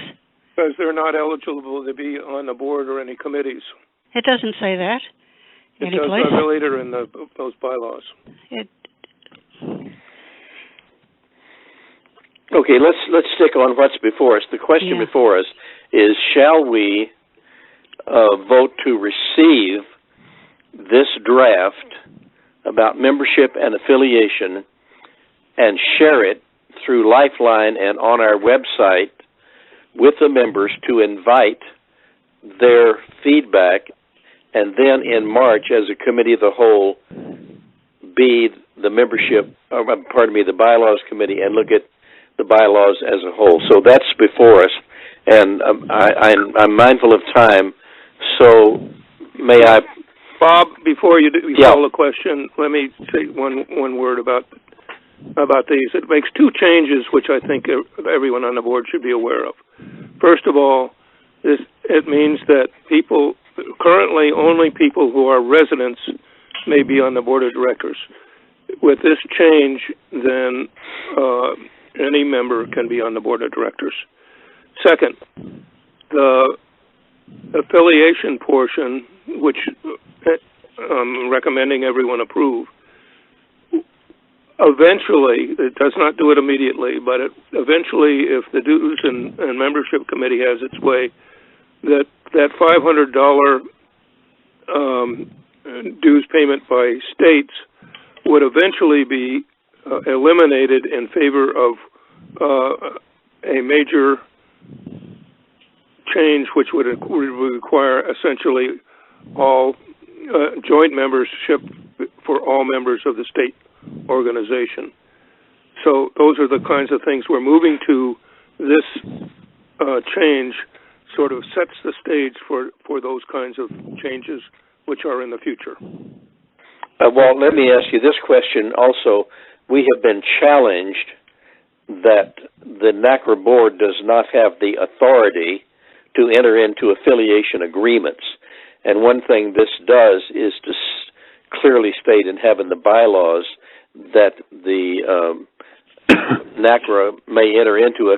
Because they're not eligible to be on the board or any committees. It doesn't say that. It does later in those bylaws. Okay, let's stick on what's before us. The question before us is: shall we vote to receive this draft about membership and affiliation and share it through Lifeline and on our website with the members to invite their feedback, and then in March, as a committee of the whole, be the the bylaws committee and look at the bylaws as a whole? So that's before us, and I'm mindful of time, so may I... Bob, before you call the question, let me say one word about these. It makes two changes which I think everyone on the board should be aware of. First of all, it means that currently only people who are residents may be on the board of directors. With this change, then any member can be on the board of directors. Second, the affiliation portion, which I'm recommending everyone approve, eventually, it does not do it immediately, but eventually, if the dues and membership committee has its way, that $500 dues payment by states would eventually be eliminated in favor of a major change, which would require essentially all joint membership for all members of the state organization. So those are the kinds of things we're moving to. This change sort of sets the stage for those kinds of changes which are in the future. Walt, let me ask you this question also. We have been challenged that the NaCCRA board does not have the authority to enter into affiliation agreements. And one thing this does is to clearly state and have in the bylaws that the NaCCRA may enter into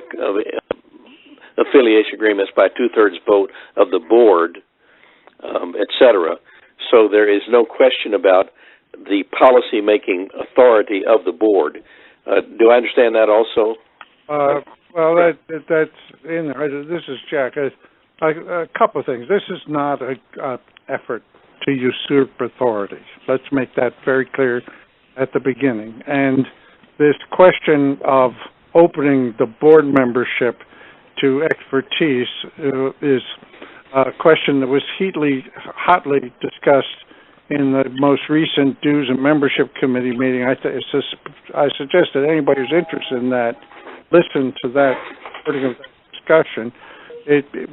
affiliation agreements by 2/3 vote of the board, etc. So there is no question about the policy-making authority of the board. Do I understand that also? Well, that's in there. This is Jack. A couple of things. This is not an effort to usurp authority. Let's make that very clear at the beginning. And this question of opening the board membership to expertise is question that was hotly discussed in the most recent Dues and Membership Committee meeting. I suggest that anybody who's interested in that listen to that part of the discussion.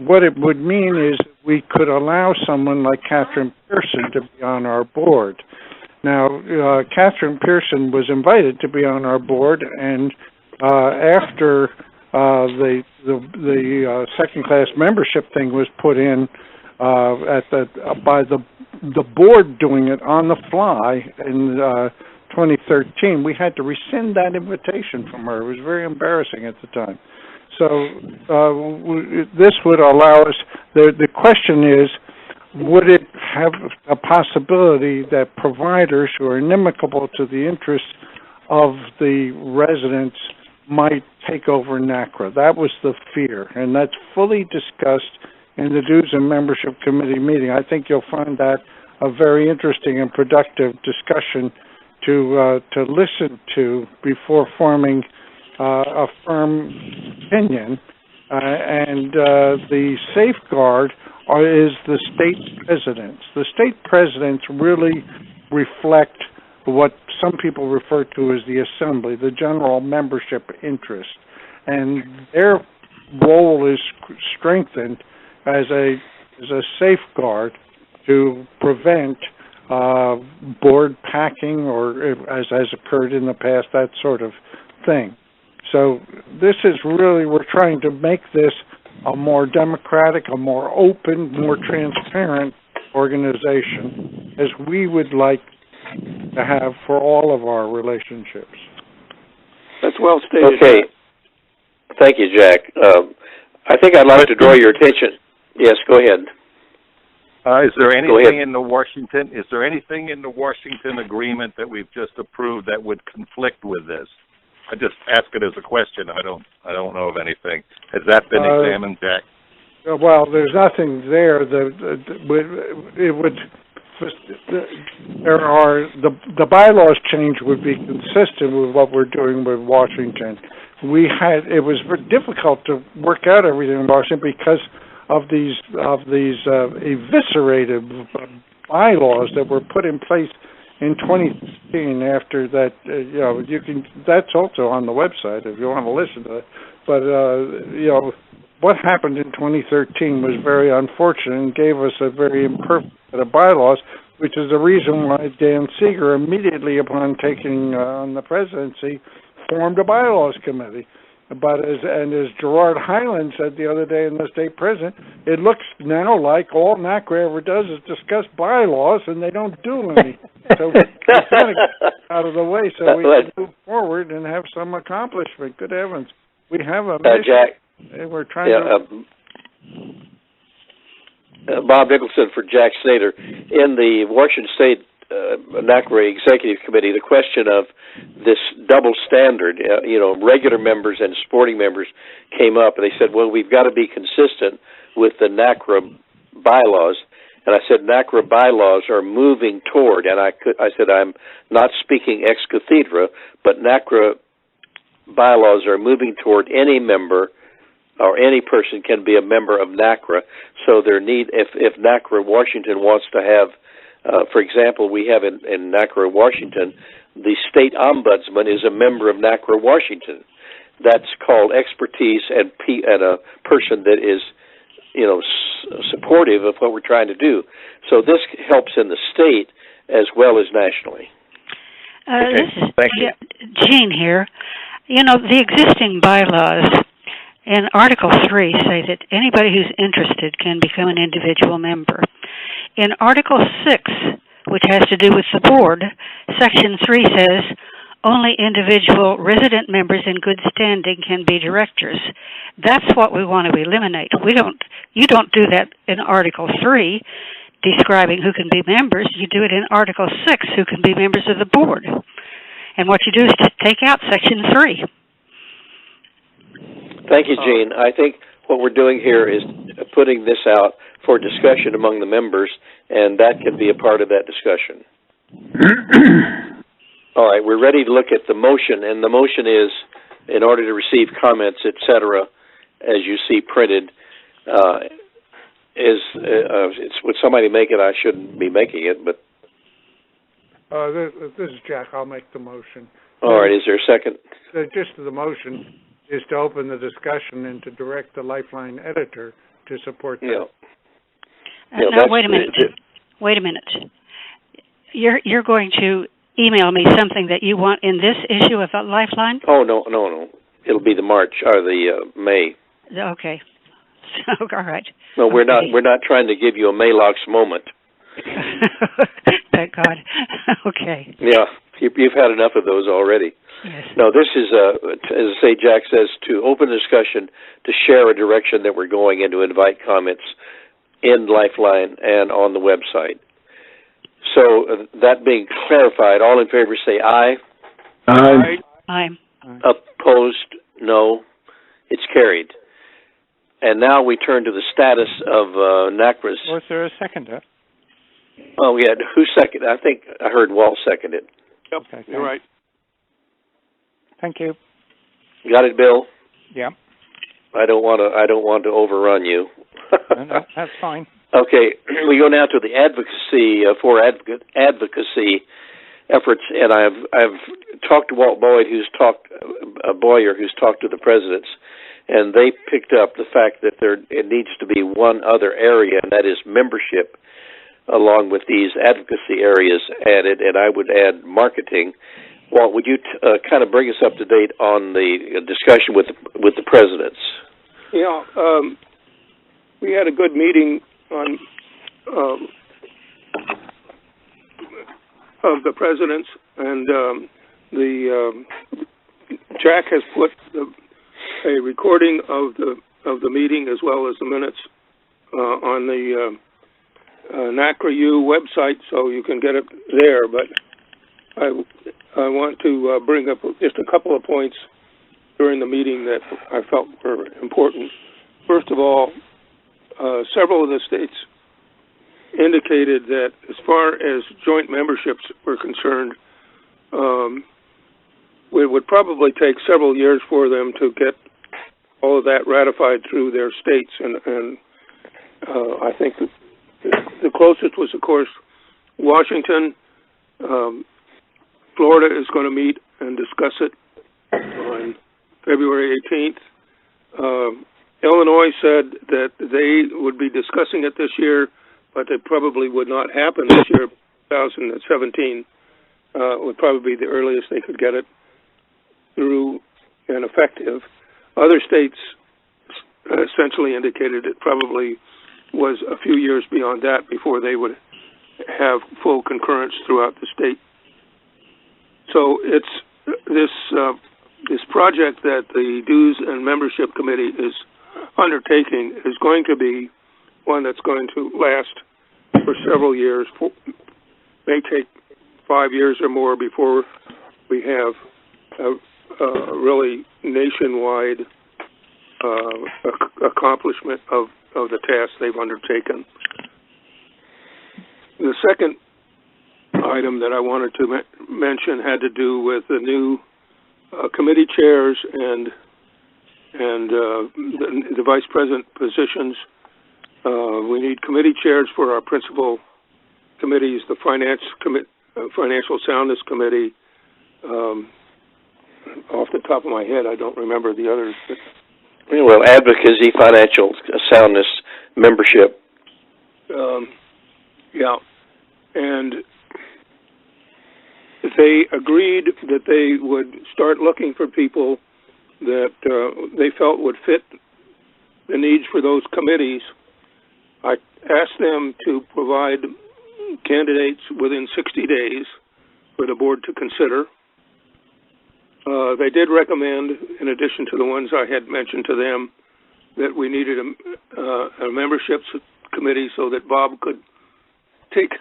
What it would mean is we could allow someone like Catherine Pearson to be on our board. Now, Catherine Pearson was invited to be on our board, and after the second-class membership thing was put in by the board doing it on the fly in 2013, we had to rescind that invitation from her. It was very embarrassing at the time. So this would allow us. The question is, would it have a possibility that providers who are inimical to the interests of the residents might take over NaCCRA? That was the fear, and that's fully discussed in the Dues and Membership Committee meeting. I think you'll find that a very interesting and productive discussion to listen to before forming a firm opinion. And the safeguard is the state presidents. The state presidents really reflect what some people refer to as the assembly, the general membership interest. And their role is strengthened as a safeguard to prevent board packing or, as has occurred in the past, that sort of thing. So this is really, we're trying to make this a more democratic, a more open, more transparent organization, as we would like to have for all of our relationships. That's well stated. Okay. Thank you, Jack. I think I'd like to draw your attention. Yes, go ahead. Is there anything in the Washington? Is there anything in the Washington agreement that we've just approved that would conflict with this? I just ask it as a question. I don't know of anything. Has that been examined, Jack? Well, there's nothing there. The bylaws change would be consistent with what we're doing with Washington. It was very difficult to work out everything in Washington because of these eviscerated bylaws that were put in place in 2016. After that, that's also on the website if you want to listen to it. But what happened in 2013 was very unfortunate and gave us a very imperfect set of bylaws, which is the reason why Dan Seeger, immediately upon taking on the presidency, formed a bylaws committee. But as Gerard Highland said the other day in the state president, it looks now like all NaCCRA ever does is discuss bylaws, and they don't do anything. So we're trying to get out of the way so we can move forward and have some accomplishment. Good heavens, we have a mission. Jack, and we're trying to. Bob Nicholson for Jack Snyder. In the Washington State NaCCRA Executive Committee, the question of this double standard, regular members and sporting members came up, and they said, well, we've got to be consistent with the NaCCRA bylaws. And I said, NaCCRA bylaws are moving toward, and I said, I'm not speaking ex cathedra, but NaCCRA bylaws are moving toward any member or any person can be a member of NaCCRA. So if NaCCRA Washington wants to have, for example, we have in NaCCRA Washington, the state ombudsman is a member of NaCCRA Washington. That's called expertise and a person that is, supportive of what we're trying to do. So this helps in the state as well as nationally. Thank you. Jean here. The existing bylaws in Article 3 say that anybody who's interested can become an individual member. In Article 6, which has to do with the board, Section 3 says only individual resident members in good standing can be directors. That's what we want to eliminate. You don't do that in Article 3, describing who can be members. You do it in Article 6, who can be members of the board. And what you do is to take out Section 3. Thank you, Gene. I think what we're doing here is putting this out for discussion among the members, and that can be a part of that discussion. All right, we're ready to look at the motion, and the motion is, in order to receive comments, etc., as you see printed, would somebody make it? I shouldn't be making it, but. This is Jack. I'll make the motion. All right. Is there a second? The gist of the motion is to open the discussion and to direct the Lifeline editor to support that. Yeah. Now, wait a minute. Wait a minute. You're going to email me something that you want in this issue of Lifeline? Oh, no. It'll be the March or the May. Okay. So, all right. No, we're not. We're not trying to give you a Maylocks moment. Thank God. Okay. Yeah, you've had enough of those already. Yes. No, this is, as I say, Jack says, to open a discussion, to share a direction that we're going in, to invite comments in Lifeline and on the website. So that being clarified, all in favor say aye. Aye. Aye. Opposed, no. It's carried. And now we turn to the status of NaCCRA's. Was there a seconder? Oh, yeah. Who seconded? I think I heard Walt second it. Yep, Okay, you're right. Thank you. Got it, Bill? Yeah. I don't want to overrun you. No, that's fine. Okay, we go now to the advocacy efforts, and I've talked to Walt Boyer, who's talked to the presidents, and they picked up the fact that it needs to be one other area, and that is membership, along with these advocacy areas added, and I would add marketing. Walt, would you kind of bring us up to date on the discussion with the presidents? Yeah, we had a good meeting on of the presidents, and Jack has put a recording of the meeting as well as the minutes on the NaCCRA website, so you can get it there. But I want to bring up just a couple of points during the meeting that I felt were important. First of all, several of the states indicated that as far as joint memberships were concerned, it would probably take several years for them to get all of that ratified through their states, and I think that the closest was, of course, Washington. Florida is going to meet and discuss it on February 18th. Illinois said that they would be discussing it this year, but it probably would not happen this year. 2017 would probably be the earliest they could get it through and effective. Other states essentially indicated it probably was a few years beyond that before they would have full concurrence throughout the state. So it's this project that the Dues and Membership Committee is undertaking is going to be one that's going to last for several years. May take 5 years or more before we have a really nationwide accomplishment of the tasks they've undertaken. The second item that I wanted to mention had to do with the new committee chairs and the vice president positions. We need committee chairs for our principal committees, the Financial Soundness Committee. Off the top of my head, I don't remember the others. But well, advocacy, financial soundness, membership. Yeah, and they agreed that they would start looking for people that they felt would fit the needs for those committees. I asked them to provide candidates within 60 days for the board to consider. They did recommend, in addition to the ones I had mentioned to them, that we needed a membership committee so that Bob could take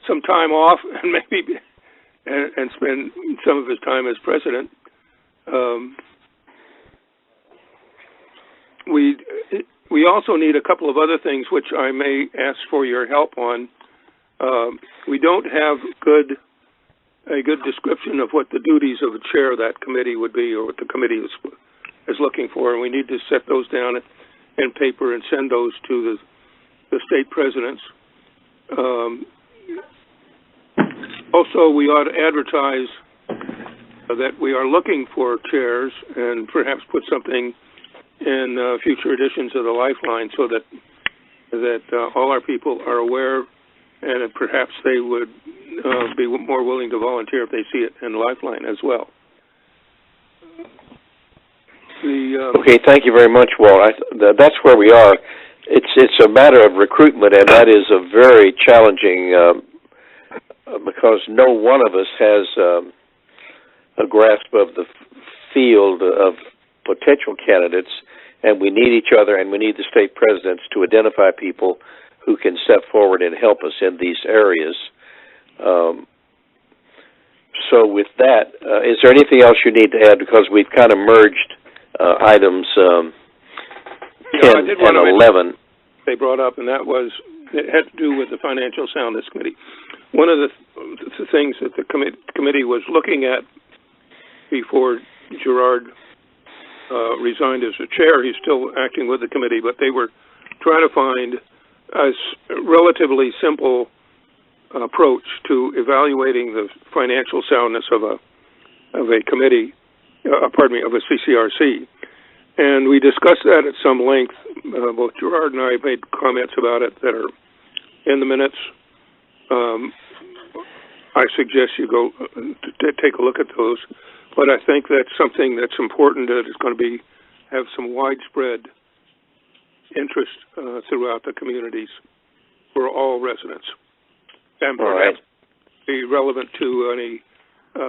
some time off and maybe and spend some of his time as president. We also need a couple of other things which I may ask for your help on. We don't have a good description of what the duties of the chair of that committee would be, or what the committee is looking for, and we need to set those down in paper and send those to the the state presidents. Also, we ought to advertise that we are looking for chairs and perhaps put something in future editions of the Lifeline so that all our people are aware, and perhaps they would be more willing to volunteer if they see it in Lifeline as well. Okay, thank you very much, Walt. That's where we are. It's a matter of recruitment, and that is a very challenging because no one of us has a grasp of the field of potential candidates, and we need each other, and we need the state presidents to identify people who can step forward and help us in these areas. So with that, is there anything else you need to add? Because we've kind of merged items 10 and 11. They brought up, and that was, it had to do with the Financial Soundness Committee. One of the things that the committee was looking at before Gerard resigned as the chair, he's still acting with the committee, but they were trying to find a relatively simple approach to evaluating the financial soundness of a committee, of a CCRC. And we discussed that at some length. Both Gerard and I made comments about it that are in the minutes. I suggest you go to take a look at those. But I think that's something that's important, that is going to have some widespread interest throughout the communities for all residents. And perhaps be relevant to any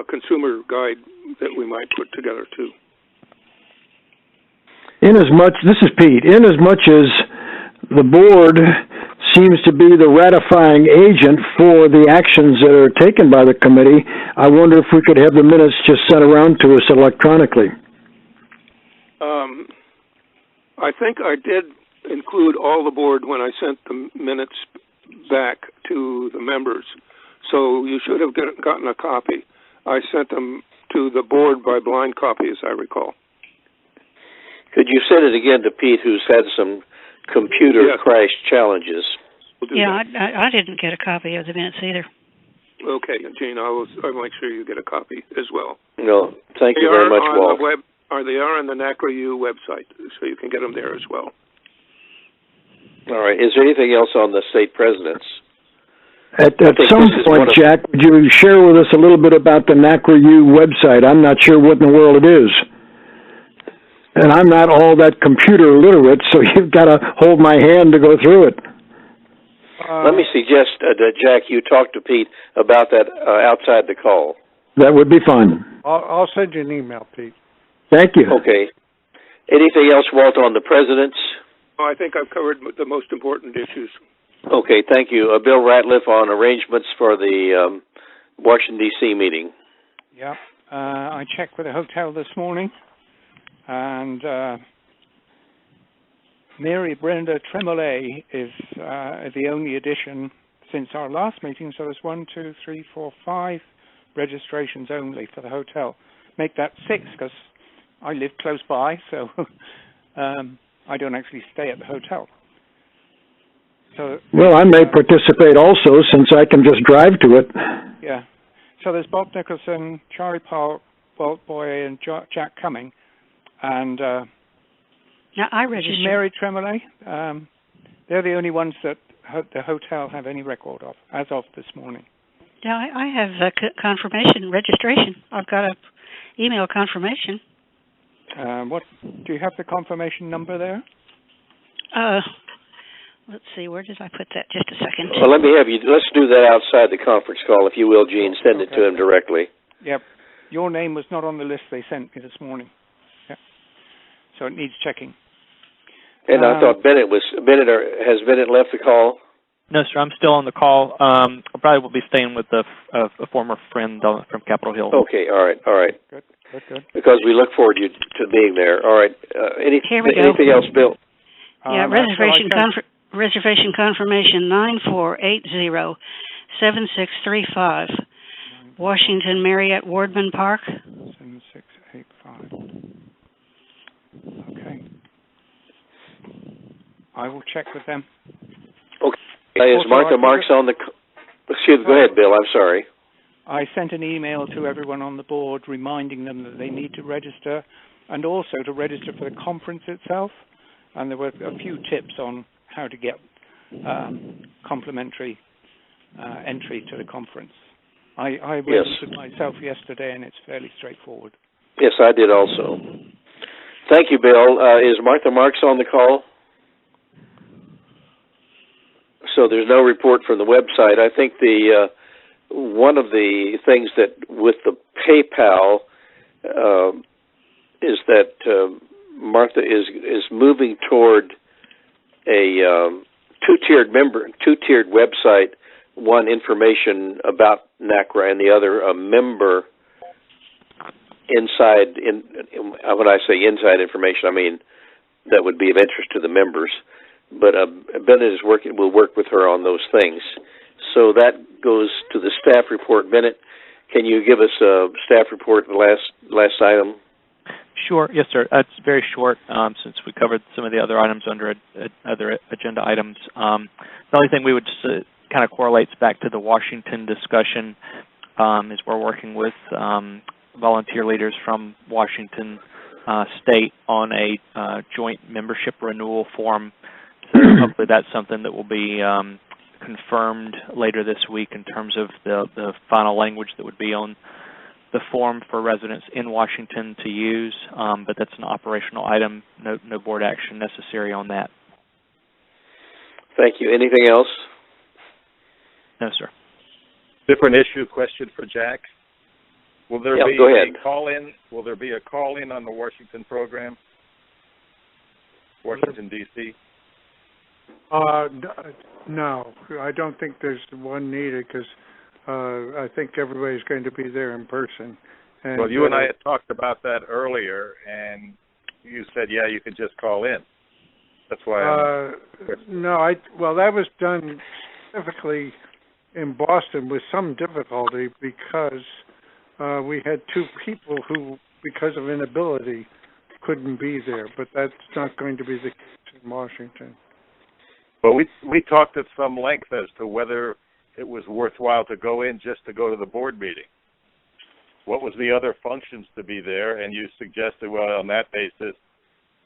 consumer guide that we might put together too. This is Pete, inasmuch as the board seems to be the ratifying agent for the actions that are taken by the committee, I wonder if we could have the minutes just sent around to us electronically. I think I did include all the board when I sent the minutes back to the members, so you should have gotten a copy. I sent them to the board by blind copy, as I recall. Could you send it again to Pete, who's had some computer crash challenges? I didn't get a copy of the minutes either. Okay, Gene, I'll make sure you get a copy as well. No, thank you very much, Walt. They are on the NaCCRA website, so you can get them there as well. All right. Is there anything else on the state presidents? At some point, Jack, would you share with us a little bit about the NaCCRA website? I'm not sure what in the world it is. And I'm not all that computer literate, so you've got to hold my hand to go through it. Let me suggest that, Jack, you talk to Pete about that outside the call. That would be fun. I'll send you an email, Pete. Thank you. Okay. Anything else, Walt, on the presidents? I think I've covered the most important issues. Okay, thank you. Bill Ratliff on arrangements for the Washington, D.C. meeting. Yeah, I checked with the hotel this morning, and Mary Brenda Tremolay is the only addition since our last meeting, so there's 1, 2, 3, 4, 5 registrations only for the hotel. Make that 6, because I live close by, so I don't actually stay at the hotel. So, well, I may participate also, since I can just drive to it. Yeah. So there's Bob Nicholson, Charlie Paul, Walt Boy, and Jack Cumming. And now I registered. Mary Tremolay. They're the only ones that the hotel have any record of, as of this morning. Yeah, I have confirmation registration. I've got a email confirmation. What do you have the confirmation number there? Let's see, where did I put that? Just a second. Well, let's do that outside the conference call, if you will, Gene. Send it to him directly. Yep. Your name was not on the list they sent me this morning. Yep. So it needs checking. And I thought has Bennett left the call? No, sir, I'm still on the call. I probably will be staying with a former friend from Capitol Hill. Okay, all right. Good. Because we look forward to being there. All right. Anything else, Bill? Yeah, reservation confirmation 9480-7635, Washington Marriott Wardman Park. 7685. Okay. I will check with them. Is Martha Marks on the... Excuse me, go ahead, Bill, I'm sorry. I sent an email to everyone on the board reminding them that they need to register and also to register for the conference itself. And there were a few tips on how to get complimentary entry to the conference. I registered myself yesterday, and it's fairly straightforward. Yes, I did also. Thank you, Bill. Is Martha Marks on the call? So there's no report from the website. I think the one of the things that with the PayPal is that Martha is moving toward a two-tiered website. One, information about NaCCRA, and the other, a member inside. When I say inside information, I mean that would be of interest to the members. But Bennett will work with her on those things. So that goes to the staff report. Bennett, can you give us a staff report, the last item? Sure. Yes, sir. It's very short since we covered some of the other items under other agenda items. The only thing we would kind of correlates back to the Washington discussion is we're working with volunteer leaders from Washington State on a joint membership renewal form. So hopefully that's something that will be confirmed later this week in terms of the final language that would be on the form for residents in Washington to use, but that's an operational item. No board action necessary on that. Thank you. Anything else? No, sir. Different issue question for Jack. Will there be go ahead. a call-in? Will there be a call-in on the Washington program? Washington, D.C.? No, I don't think there's one needed because I think everybody's going to be there in person. And, well, you and I had talked about that earlier, and you said, yeah, you could just call in. That's why. Well, that was done specifically in Boston with some difficulty because we had two people who, because of inability, couldn't be there. But that's not going to be the case in Washington. But we talked at some length as to whether it was worthwhile to go in just to go to the board meeting. What was the other functions to be there? And you suggested, well, on that basis,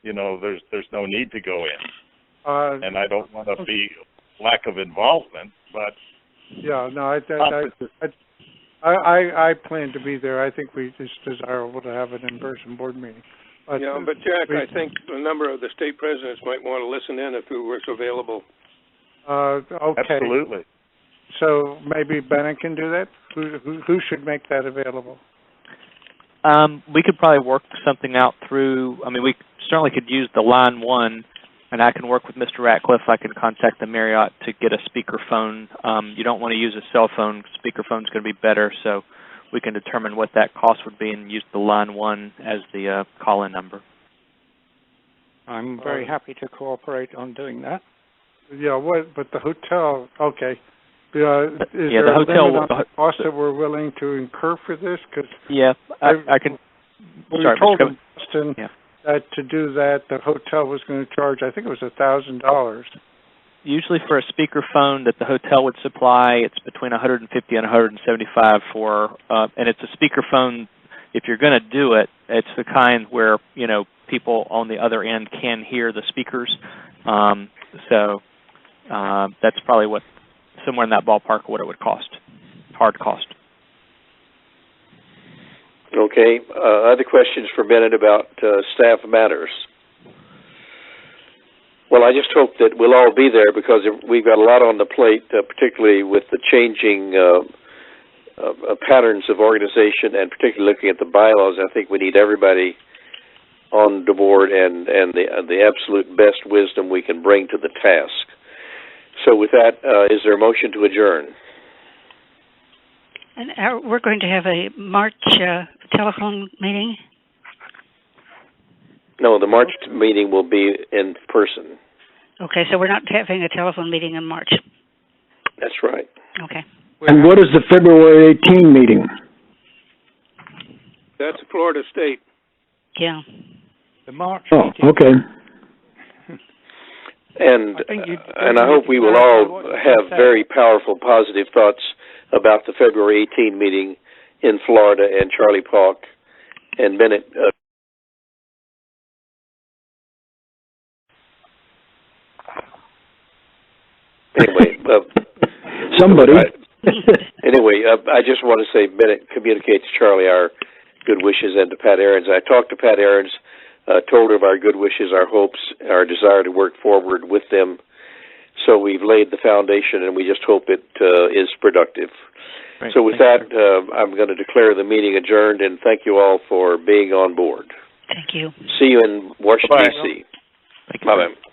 you know, there's no need to go in. And I don't want to be lack of involvement, but yeah, no, I plan to be there. I think it's desirable to have an in-person board meeting. But Jack, I think a number of the state presidents might want to listen in if it was available. Okay. Absolutely. So maybe Bennett can do that? Who should make that available? We could probably work something out through, we certainly could use the line 1, and I can work with Mr. Ratcliffe. I can contact the Marriott to get a speakerphone. You don't want to use a cell phone. Speakerphone's going to be better, so we can determine what that cost would be and use the line 1 as the call-in number. I'm very happy to cooperate on doing that. Yeah, but the hotel, okay. Is there a limit on the cost that we're willing to incur for this? Cause I can. We were told in Boston that to do that, the hotel was going to charge, I think it was $1,000. Usually for a speakerphone that the hotel would supply, it's between $150 and $175 for, and it's a speakerphone. If you're going to do it, it's the kind where people on the other end can hear the speakers. So that's probably somewhere in that ballpark what it would cost, hard cost. Okay. Other questions for Bennett about staff matters? Well, I just hope that we'll all be there because we've got a lot on the plate, particularly with the changing patterns of organization and particularly looking at the bylaws. I think we need everybody on the board and the absolute best wisdom we can bring to the task. So with that, is there a motion to adjourn? And we're going to have a March telephone meeting? No, the March meeting will be in person. Okay, so we're not having a telephone meeting in March. That's right. Okay. And what is the February 18 meeting? That's Florida State. Yeah. The March meeting. Okay. And I hope we will all have very powerful, positive thoughts about the February 18 meeting in Florida and Charlie Park and Bennett. Anyway, somebody. Anyway, I just want to say, Bennett, communicate to Charlie our good wishes and to Pat Aarons. I talked to Pat Aarons, told her of our good wishes, our hopes, our desire to work forward with them. So we've laid the foundation, and we just hope it is productive. Great. So with that, I'm going to declare the meeting adjourned, and thank you all for being on board. Thank you. See you in Washington, D.C. Thank you. Bye-bye.